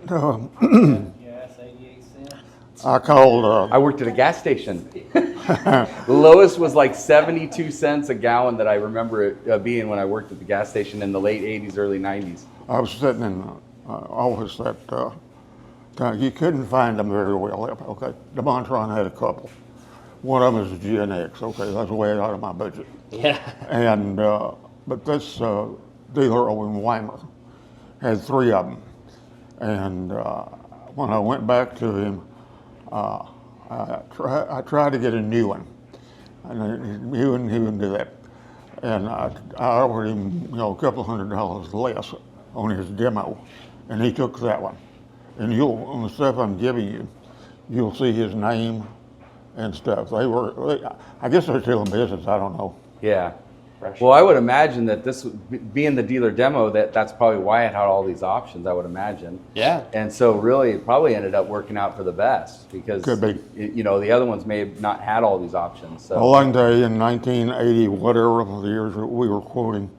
I called, I worked at a gas station. The lowest was like 72 cents a gallon that I remember it being when I worked at the gas station in the late 80s, early 90s. I was sitting in the office that time. You couldn't find them very well. Okay, the Montron had a couple. One of them is a GNX. Okay, that's way out of my budget. Yeah. And but this dealer over in Weimar had 3 of them. And when I went back to him, I tried to get a new one, and he wouldn't do that. And I offered him, you know, a couple $100 less on his demo, and he took that one. And on the stuff I'm giving you, you'll see his name and stuff. I guess they're still in business. I don't know. Yeah. Well, I would imagine that this, being the dealer demo, that's probably why it had all these options, I would imagine. Yeah. And so really, it probably ended up working out for the best because, Could be. you know, the other ones may have not had all these options. So. All I can tell you, in 1980, whatever of the years that we were quoting,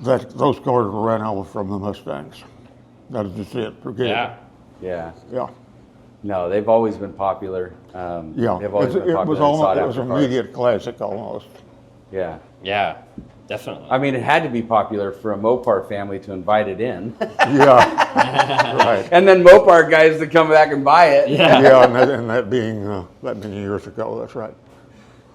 that those cars were ran over from the Mustangs. That is just it. Forget Yeah. Yeah. it. Yeah. No, they've always been popular. Yeah. They've always been It popular was and sought almost, it was after an cars. immediate classic almost. Yeah. Yeah. Definitely. I mean, it had to be popular for a Mopar family to invite it in. Yeah. Right. And then Mopar guys to come back and buy it. Yeah. Yeah, and that being that many years ago, that's right.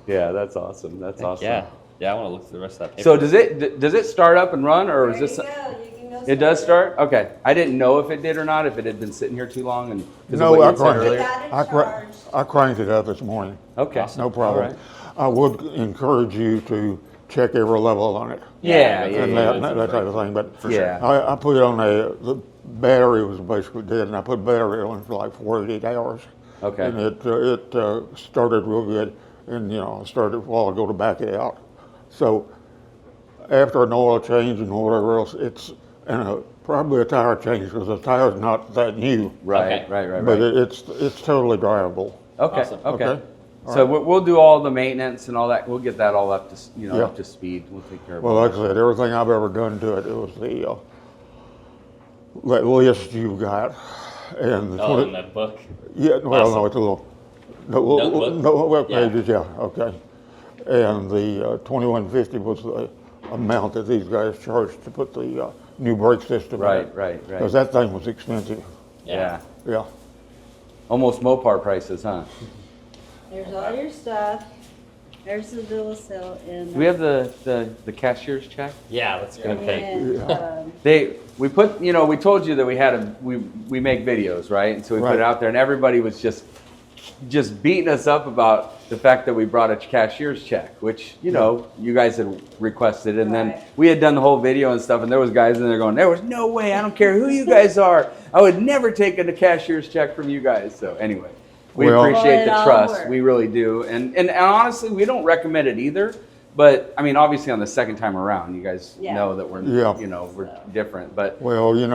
Yeah, that's awesome. That's awesome. Yeah. Yeah. I want to look through the rest of that paper. So does it start up and run, or is There this? you go. You can go It does it. start. Okay, I didn't know if it did or not. If it had been sitting here too long, and 'cause of No, what you I had said cranked it. earlier. Got it I charged. cranked it up this morning. Okay, No problem. All right. I would encourage you to check every level on it. Yeah, Yeah, yeah, And yeah. that type of thing, but Yeah. I put it on the battery was basically dead, and I put battery on for like 48 hours. Okay. And it started real good, and you know, I started a while ago to back it out. So after an oil change and whatever else, probably a tire change because the tire's not that new, Right, Okay. right. but it's totally drivable. Okay, Awesome. okay. Okay. So we'll do all the maintenance and all that. We'll get that all up to Yeah. up to speed. We'll take care of Well, it. like I said, everything I've ever done to it, it was that list you got, and the Oh, in that book. yeah, well, Awesome. no, it's a little Notebook? no web Yeah. pages, yeah, okay. And the 2150 was the amount that these guys charged to put the new brake system in. Right. Because that thing was expensive. Yeah. Yeah. Almost Mopar prices, huh? There's all your stuff. There's the bill of sale in. Do we have the cashier's check? Yeah. Let's go pay. And, We put, we told you that we make videos, right? And so we put it Right. out there, and everybody was just beating us up about the fact that we brought a cashier's check, which, you guys had requested. And then Right. we had done the whole video and stuff, and there was guys in there going, there was no way, I don't care who you guys are. I would never take a cashier's check from you guys. So anyway, we Well- appreciate Well, it the all trust. worked. We really do. And honestly, we don't recommend it either. But I mean, obviously on the second time around, you guys Yeah. know that we're, Yeah. we're different. But Well, you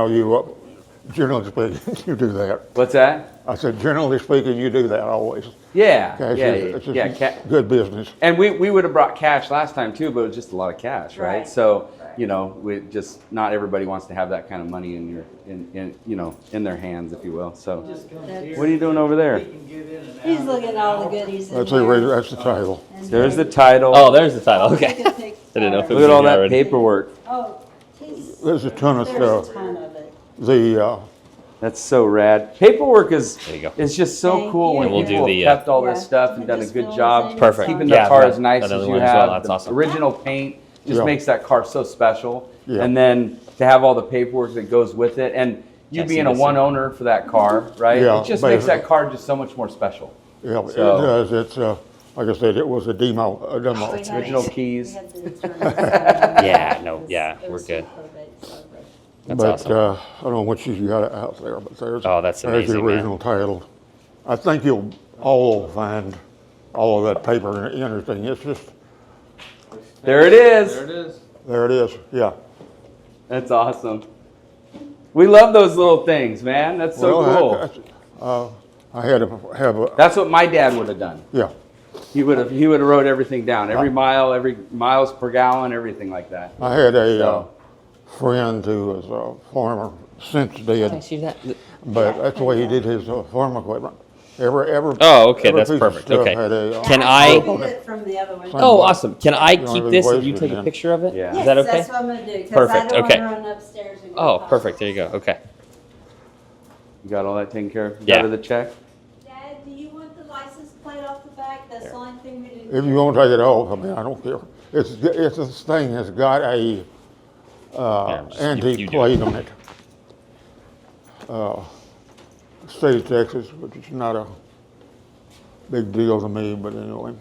generally speaking, you do that. what's that? I said, generally speaking, you do that always. Yeah, Cash yeah, is, yeah. it's just good business. And we would have brought cash last time too, but it was just a lot of cash, right? Right. So, Right. we just not everybody wants to have that kind of money in their hands, if you will. So, That's- what are you doing over there? He can get in and He's looking at all the goodies in That's there. that's the title. And There's the then- title. Oh, there's the title. I'll Okay. take a picture. I didn't know if it Look was at all in there that already. paperwork. Oh, There's a ton of there's stuff. a ton of it. The That's so rad. Paperwork is There you go. is just so Thank cool you. when And we'll people do the, have kept all Yeah. this stuff and It done a just good fills job in Perfect. keeping inside. the Yeah, car that- as nice that as other you one as have. well. That's The awesome. original paint just Yeah. makes that car so special. Yeah. And then to have all the paperwork that goes with it, and you Can't being see a this one thing. owner for that car, right? Yeah, It just makes basically. that car just so much more special. yeah, it So- does. It's like I said, it was a demo. We had- Original keys. we had the attorneys Yeah, sign no, it. yeah, It we're was good. probate, so- That's But awesome. I don't know what she's got out there, but there's Oh, that's there's the amazing, man. original title. I think you'll all find all of that paper interesting. It's just There it is. there it is. Yeah. That's awesome. We love those little things, man. That's so Well, cool. I had to have a That's what my dad would have done. yeah. He would have wrote everything down, every mile, every miles per gallon, everything like that. I had a So- friend who was a farmer since dead, see that? but that's the way he did his farm equipment. Every Oh, okay, every that's piece of perfect. stuff Okay. had a, Can I I- copied it from the other one. Oh, awesome. Can I only keep this and you wasted take a then. picture of it? Yeah. Is that okay? That's what I'm gonna do, because I Perfect, don't okay. wanna run upstairs and go. Oh, pop. perfect. There you go. Okay. You got all that taken care of? You Yeah. got her the check? Dad, do you want the license plate off the back? That's the only thing we didn't. if you want to take it off, I mean, I don't care. It's this thing has got a just- you antique do plate on it. State of Texas, which is not a big deal to me, but anyway.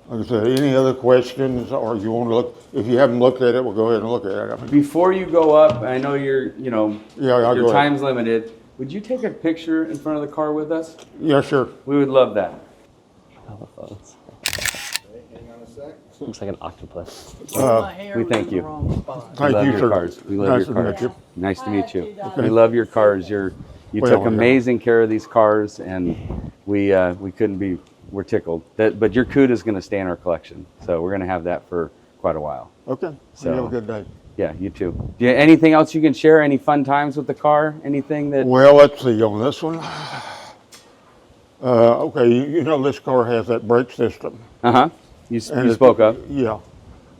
Like I said, any other questions, or you want to look? If you haven't looked at it, we'll go ahead and look at it. I mean, Before you go up, I know you're, Yeah, I'll your go ahead. time's limited. Would you take a picture in front of the car with us? yeah, sure. We would love that. Looks like an octopus. We thank you. Thank love you, your sir. cars. We love Nice your to meet cars. you. Nice to meet you. Okay. We love your cars. You Well, took yeah. amazing care of these cars, and we couldn't be. We're tickled. But your Cuda is going to stay in our collection, so we're going to have that for quite a while. Okay. So- you have a good day. Yeah, you too. Anything else you can share? Any fun times with the car? Anything that? Well, let's see on this one. Okay, you know this car has that brake system. Uh huh. You And it- spoke up. Yeah.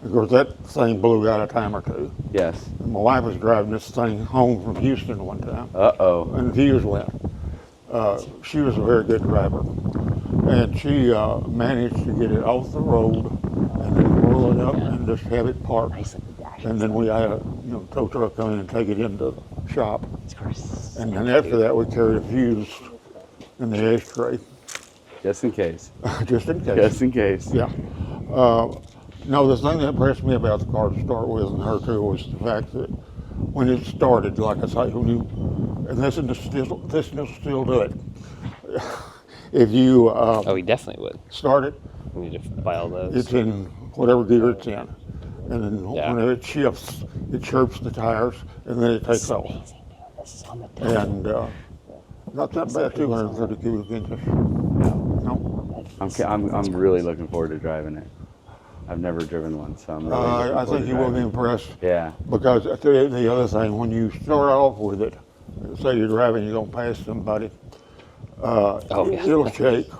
Of course, that thing blew out a time or two. Yes. And my wife was driving this thing home from Houston one time, Uh-oh. and the fuse went. She was a very good driver, and she managed to get it off the road and then roll it up and just have it parked. And then we had a tow truck come in and take it into the shop. And then after that, we carried a fuse in the ashtray, Just in case. just in case. Just in case. Yeah. No, the thing that impressed me about the car to start with, and her too, was the fact that when it started, like I say, when you, and this will still do it. If you Oh, we definitely would. start it, We need to buy all those. it's in whatever gear it's in. And then Yeah. when it shifts, it chirps the tires, and then it takes off. This is on the table. And not that bad, 230 cubic inches. No. I'm really looking forward to driving it. I've never driven one, so I'm really looking I forward think to you will be driving it. impressed. Yeah. Because the other thing, when you start off with it, say you're driving, you're gonna pass somebody, yeah. it'll shake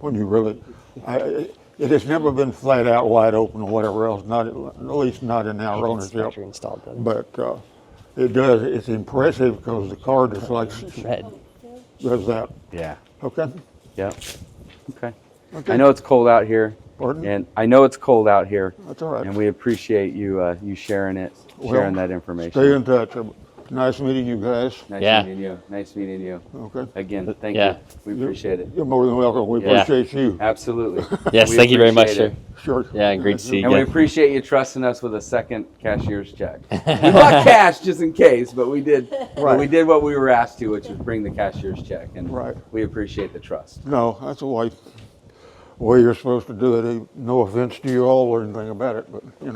when you really. It has never been flat out wide open or whatever else. Not at least not in our ownership. Factory installed though. But it does. It's impressive because the car just like Red. does that. Yeah. Okay. Yep. Okay. Okay. I know it's cold out here, Pardon? and I know it's cold out here, That's all right. and we appreciate you you sharing it, Well, sharing that information. Stay in touch. Nice meeting you guys. Nice Yeah. meeting you. Nice meeting you. Okay. Again, thank Yeah. you. We appreciate it. You're more than welcome. We Yeah. appreciate you. Absolutely. Yes, We thank you very much, appreciate sir. it. Sure. Yeah, great to see you And we again. appreciate you trusting us with a second cashier's check. We bought cash just in case, but we did. Right. We did what we were asked to, which is bring the cashier's check, and Right. we appreciate the trust. No, that's the way you're supposed to do it. No offense to you all or anything about it, but Yeah.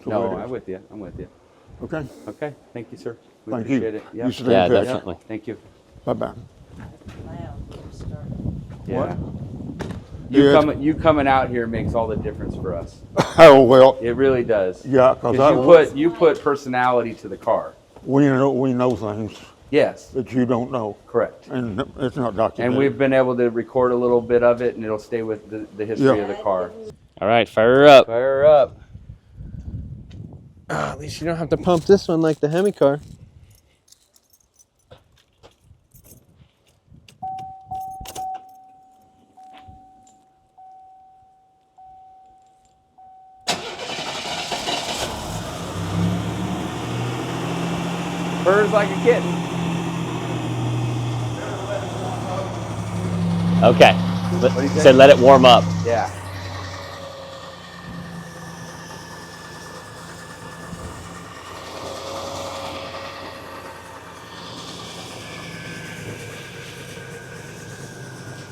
the No, way it is. I'm with you. I'm with you. Okay. Okay. Thank you, sir. We Thank you. appreciate it. You Yeah. stay Yeah, in touch. definitely. Thank you. Bye bye. Wow, get started. Yeah. Yeah, You coming out here makes all the difference for us. Oh well, It really does. yeah, because Because you put personality to the car. we know things. Yes. that you don't know, Correct. and it's not documented. And we've been able to record a little bit of it, and it'll stay with the history Yeah. of the car. All right, fire her up. Fire her up. At least you don't have to pump this one like the Hemi car. Purrs like a kitten. Okay. What do you say? Said let it warm up. Yeah.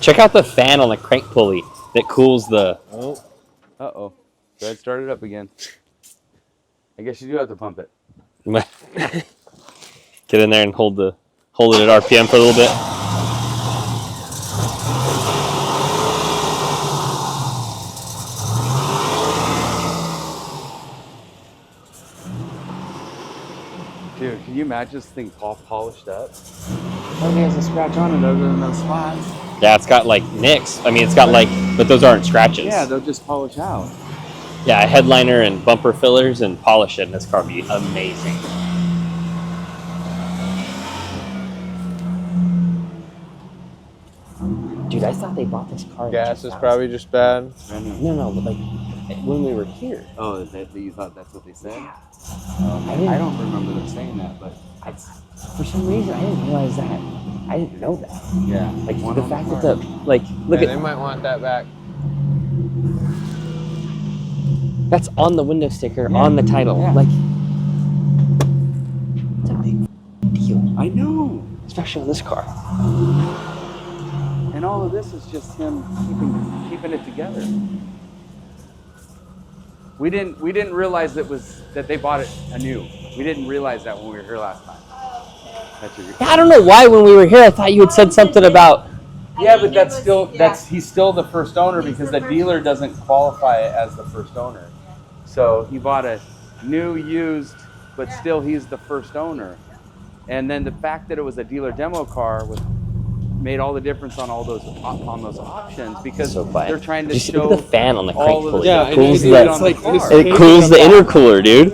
Check out the fan on the crank pulley that cools the. Oh, Uh-oh. Go ahead, start it up again. I guess you do have to pump it. Get in there and hold it at RPM for a little bit. Dude, can you imagine this thing all polished up? Nobody has a scratch on it other than those spots. Yeah, it's got like nicks. I mean, it's got like, but those aren't scratches. Yeah, they'll just polish out. Yeah, a headliner and bumper fillers and polish it, and this car would be amazing. Dude, I thought they bought this car. in gas is 2000. probably just bad. No, but like when we were here. Oh, you thought that's what they said? I don't remember them saying that, but For some reason, I didn't realize that. I didn't know that. yeah. Like One the on fact car. that look Yeah, they at might want that back. that's on the window sticker on the title. Yeah. Like, it's a big deal, I know. especially on this car. And all of this is just him keeping it together. We didn't realize that they bought it anew. We didn't realize that when we were here last time. I don't know why when we were here I thought you had said something about. Yeah, but he's still the first owner because the dealer doesn't qualify as the first owner. So he bought a new, used, but still he's the first owner. And then the fact that it was a dealer demo car made all the difference on all those options because So quiet. they're trying to Just show look at the fan on the crank all of the pulley. stuff Yeah, Cools they the- did on it's the like car. this- It cools the intercooler, dude.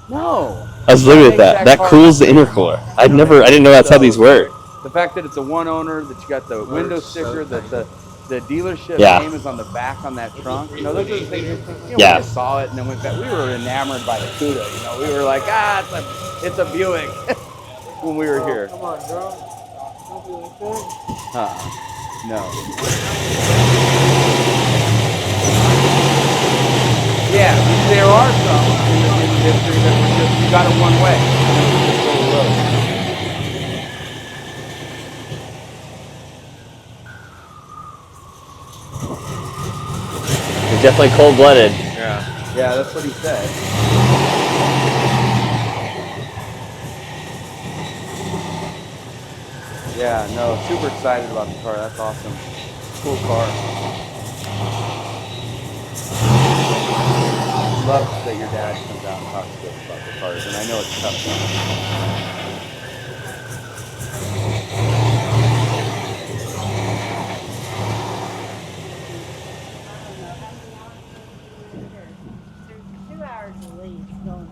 No. I was looking at that. That cools the intercooler. I didn't know that's how these work. The fact that it's a one owner, that you got the window sticker, that the dealership Yeah. name is on the back on that trunk. You know, those are the things. Yeah. We just saw it and then went back. We were enamored by the Cuda. You know, we were like, it's a Buick when we were here. Come on, girl. No. Yeah, there are some in the history that were just, you got it one way. And then you just go the road. It's definitely cold-blooded. Yeah. Yeah, that's what he said. Yeah, no, super excited about the car. That's awesome. Cool car. Love that your dad comes out and talks to us about the cars, and I know it's tough.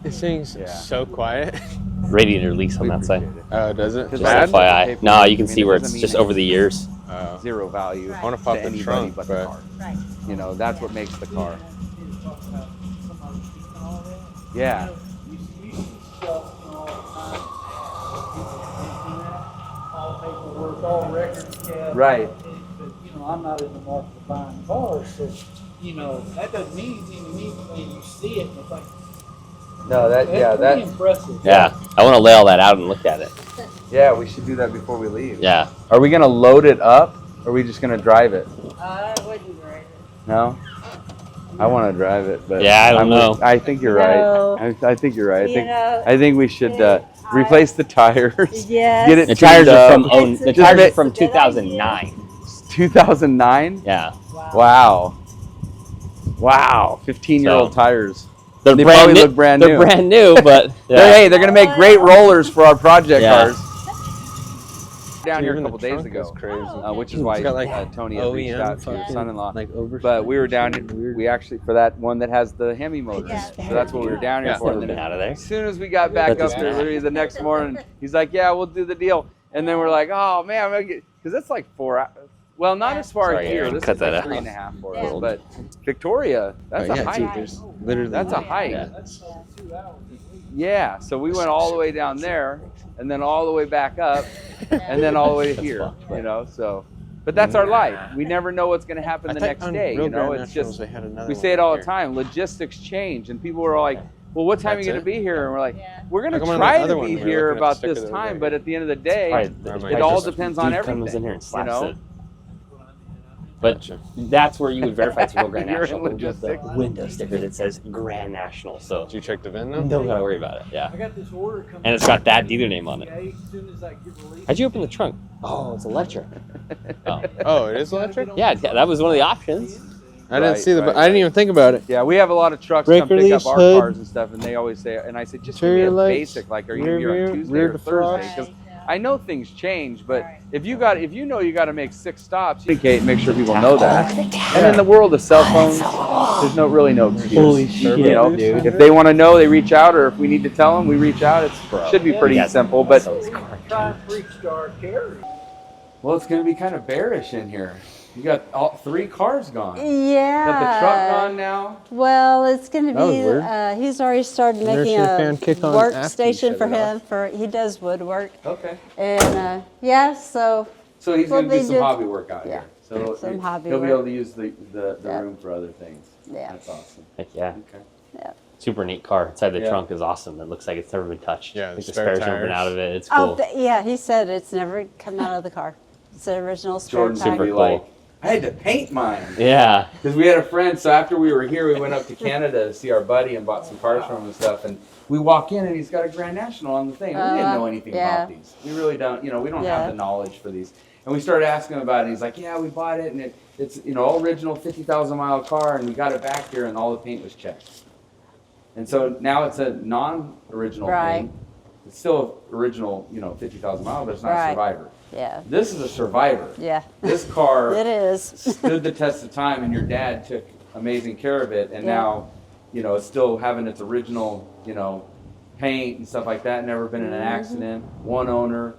This thing's Yeah. so quiet. Radiator leaks on that side. Oh, does it? Because Just Bad? FYI. No, you can I mean, see it where doesn't it's mean just it- over the years. Oh. Zero value I wanna pop to the anybody trunk, but the but- car. Right. You know, that's what makes the car. Yeah. All paperwork, all records kept. Right. But, you know, I'm not in the market of buying cars, so, you know, that doesn't mean anything to me when you see it and it's like, No, that's pretty impressive. Yeah, I want to lay all that out and look at it. Yeah, we should do that before we leave. Yeah. Are we gonna load it up, or are we just gonna drive it? I wouldn't write it. No. I want to drive it, but Yeah, I don't know. I think you're No. right. I think you're right. You know, I think we should replace the tires. Yes. Get it The tires tuned are up. from It's the a tires are good- from it's a good 2009. 2009. Yeah. Wow. Wow. 15-year-old So- tires. They're They brand probably new. look brand they're new. brand new, but yeah. They're gonna make great rollers for our project Yeah. cars. Down here a Even the couple days trunk ago, is crazy. which is why It's got, like, Tony had reached OEM out to your fucking, son-in-law. like, But we were down. weird. We actually for that one that has the Hemi motor. So that's what we were down here Yeah. for. And Never then been out of there. as soon as we got back up there, literally the next morning, he's like, "Yeah, we'll do the deal." And then we're like, "Oh man, because it's like 4 hours." Well, not as far Sorry, here. Aaron, This cut is that like out. 3.5 for us. But Victoria, that's a hike. There's literally That's a hike. Yeah. That's 2 hours. Yeah, so we went all the way down there, and then all the way back up, and then all the way to here. You know, so. But that's our life. We never know what's going to happen the next day. You know, it's just we say it all the time. Logistics change, and people are like, "Well, what time are you going to be here?" And we're like, "We're going to How come on try the other to one be we were here looking at about the this sticker the other time." day? But at the end of the day, Probably it all just depends on dude everything. comes in here and You slaps know? it. But that's where you would verify it's real Grand You're in National. With the logistics. window sticker that says Grand National. So Did you check the VIN now? don't gotta worry about it. Yeah. I got this order coming. And it's got that dealer name on it. As soon as I get released. How'd you open the trunk? Oh, it's electric. Oh. Oh, it is electric? Yeah, that was one of the options. I didn't Right, see the. right, I didn't even think about it. Yeah, we have a lot of trucks Brake come pick release, up our hood. cars and stuff, and they always say, and I said, just give me Interior a lights, basic, like, are you rear here on view, Tuesday rear or Thursday? defrost. Because I know things change, but if you know you got to make 6 stops, you can make sure people know that. And in the world of cell phones, there's really no excuse. Holy shit, You know, dude. if they want to know, they reach out, or if we need to tell them, we reach out. It should be pretty Yeah. simple, but Try and freak-star carry. well, it's going to be kind of bearish in here. You got all 3 cars gone. Yeah. Got the truck gone now. Well, it's going to That was be. weird. He's already started Never making seen a a fan kick on after you workstation shut for it him. He does woodwork, Okay. and yeah, so So he's Well, going to do they some did- hobby work out yeah, here. So some hobby he'll be work. able to use the Yeah. room for other things. Yeah. That's awesome. Heck yeah. Okay. Super neat car. Inside the Yeah. trunk is awesome. It looks like it's never been touched. Yeah, like the spare spares never been tires. out of it. It's cool. yeah, he said it's never come out of the car. It's the original spare Jordan's going to tire. be cool. like, I had to paint mine. Yeah. Because we had a friend, so after we were here, we went up to Canada to see our buddy and bought some cars from him and stuff. And we walk in and he's got a Grand National on the thing. We didn't know anything yeah. about these. We really don't, we don't Yeah. have the knowledge for these. And we started asking him about it. And he's like, yeah, we bought it. And it's, all original 50,000 mile car. And we got it back here and all the paint was checked. And so now it's a non-original Right. paint. It's still original, 50,000 miles, but it's not Right. a Survivor. Yeah, This is a Survivor. yeah, This car it is. stood the test of time, and your dad took amazing care of it, and Yeah. now, it's still having its original, paint and stuff like that. Never been in an Mm-hmm. accident. One owner,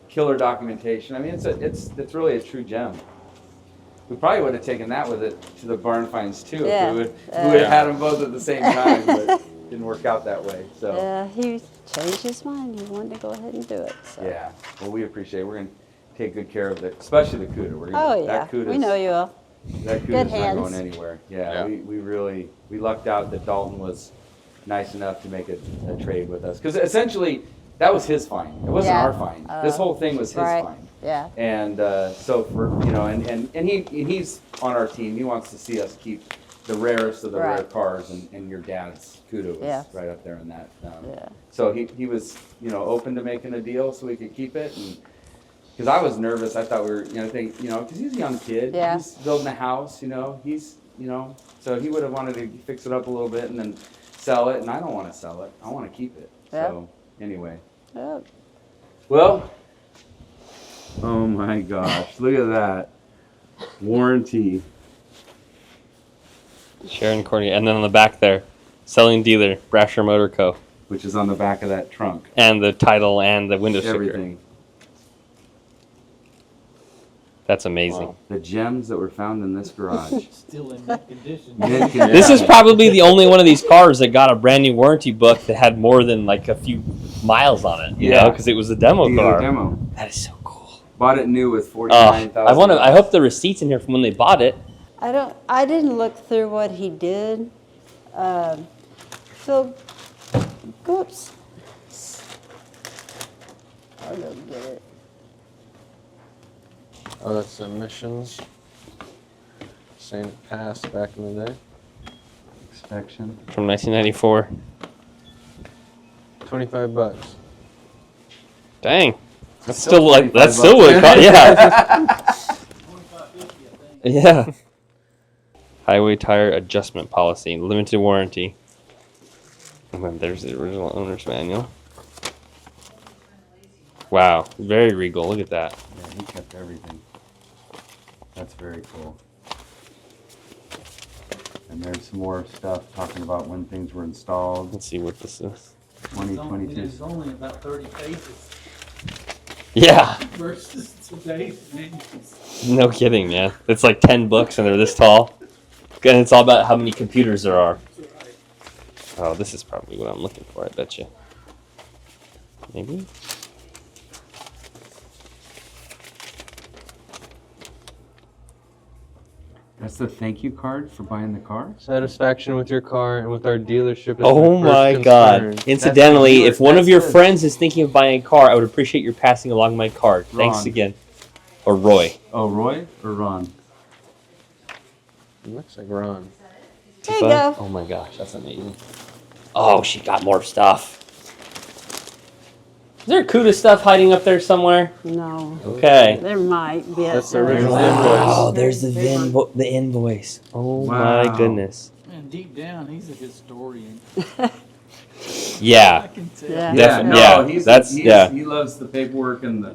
killer documentation. I mean, it's really a true gem. We probably would have taken that with it to the barn finds too. Yeah. If we would have had them both at the same time, but didn't work out that way. So Yeah, he changed his mind. He wanted to go ahead and do it. So. yeah. Well, we appreciate it. We're gonna take good care of it, especially the Cuda. We're gonna, Oh yeah, that Cuda's, we know you will. That Good Cuda's not hands. going anywhere. Yeah, Yeah. we really lucked out that Dalton was nice enough to make a trade with us, because essentially that was his find. It wasn't Yeah. our find. This whole thing was his Right. find. Yeah. And so for and he's on our team. He wants to see us keep the rarest of the rare Right. cars, and your dad's Cuda was Yeah. right up there in that. Yeah. So he was open to making a deal so we could keep it, and because I was nervous, I thought we were because he's a young kid. Yeah. He's building a house. He's so he would have wanted to fix it up a little bit and then sell it, and I don't want to sell it. I want to keep it. Yeah. So anyway. Oh, Well, oh my gosh, look at that. Warranty. Sharon Corney. And then on the back there, selling dealer, Brasher Motor Co. Which is on the back of that trunk. And the title and the window sticker. Everything. That's amazing. Wow. The gems that were found in this garage. Still in mint condition. Mint condition. This is probably the only one of these cars that got a brand new warranty book that had more than like a few miles on it. You Yeah. know, because it was a demo Dealer car. demo. That is so cool. Bought it new with 49,000. I hope the receipts in here from when they bought it. I didn't look through what he did. So, oops. I'll go get it. Oh, that's emissions. Saying it passed back in the day. Inspection. From 1994. $25. Dang. That's Still still like 25 that's still what it cost. Yeah. Yeah. Highway tire adjustment policy, limited warranty. And then there's the original owner's manual. Wow, very regal. Look at that. Yeah, he kept everything. That's very cool. And there's some more stuff talking about when things were installed. Let's see what this is. 2022. It's only about 30 pages Yeah. versus today's manuals. No kidding, man. It's like 10 books and they're this tall. And it's all about how many computers there are. Oh, this is probably what I'm looking for, I bet you. Maybe? That's the thank you card for buying the car? Satisfaction with your car and with our dealership. Is Oh my my first god. concern. Incidentally, if one of your that's friends is thinking of buying a car, I would appreciate your passing along my card. Thanks Ron. again. Or Roy. Oh, Roy or Ron? It looks like Ron. There you go. Oh my gosh, that's amazing. Oh, she got more stuff. Is there Cuda stuff hiding up there somewhere? No. Okay. There might be. That's the original Wow, invoice. there's the invoice. Oh Wow. my goodness. And deep down, he's a historian. Yeah. I can tell. Yeah. Yeah, He loves the paperwork and the,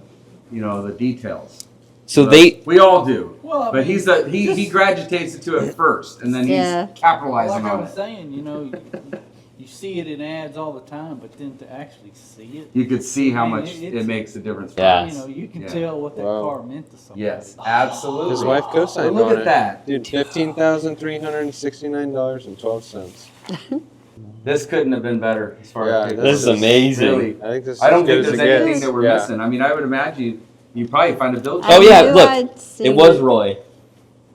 the details. So We all do. Well, I But mean, he gravitates to it first, and then Yeah. he's capitalizing like I on was it. saying, you see it in ads all the time, but then to actually see it, You could see how I mean, much it's- it makes a difference. for Yeah. us. you can Yeah. tell what that Wow. car meant to somebody. Yes, absolutely. His wife co-signed Look on at it. that. Dude, $15,369.12. This couldn't have been better as far Yeah, as this is amazing. Really, I think this is I don't as good think as there's it anything gets. that we're Yeah. missing. I mean, I would imagine you probably find a build. Oh yeah, knew look. I'd seen It was it. Roy.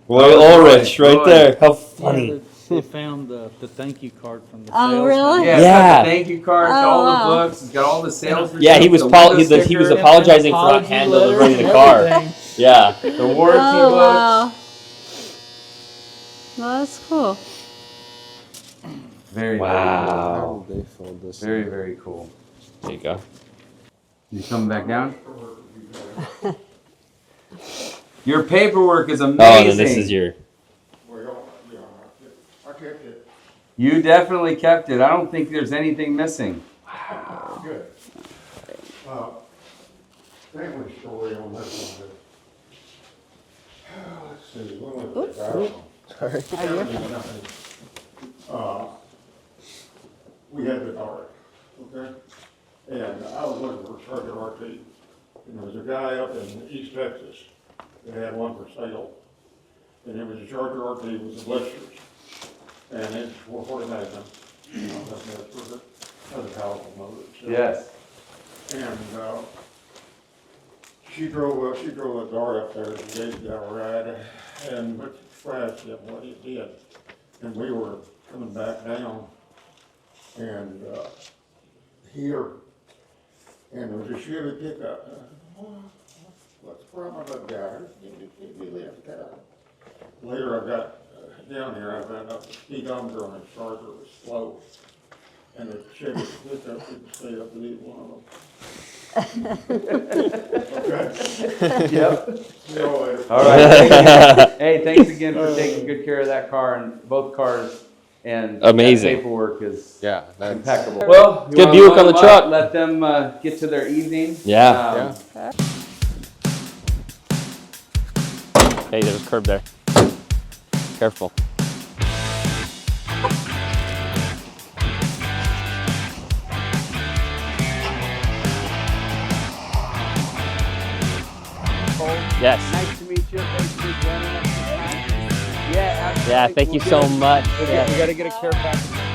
Oh, Roy Ulrich right Roy. there. How Yeah, funny. they found the thank you card from the Oh, salesman. really? Yeah, it's Yeah. got the thank you cards, Oh, all wow. the books. It's got all the sales. Yeah, he was receipts, the he window was sticker, apologizing for not Apology hand letter delivering the and car. everything. Yeah. the warranty Oh, books. wow. Well, that's cool. Very, Wow. How did they fold this? very, very cool. There you go. You coming back down? Your paperwork is amazing. Oh, and then this is your. Well, yeah, I kept it. You definitely kept it. I don't think there's anything missing. Good. Family story on this one. Let's see, when was it? We had the car, okay? And I was looking for a Charger RT. And there was a guy up in East Texas that had one for sale. And it was a Charger RT with the blisters. And it's 449. That's a powerful motor. So. Yes. And she drove a car up there and gave it a ride, and went to crash him what he did. And we were coming back down, and here, and there was a Chevy pickup. What's the problem with that guy? He left town. Later, I got down here, I found out the speedometer on his Charger was slow. And the Chevy pickup didn't stay up to either one of them. Okay. Yep. See you all later. All right. Hey, thanks again for taking good care of that car and both cars. And Amazing. that paperwork is Yeah, that's impeccable. Well, you Good wanna Buick load on the them truck. up, let them get to their evening. Yeah. yeah. Hey, there's a curb there. Careful. Yes. Nice to meet you. Thanks for joining us. Yeah, thank you so much. We got to get a care package.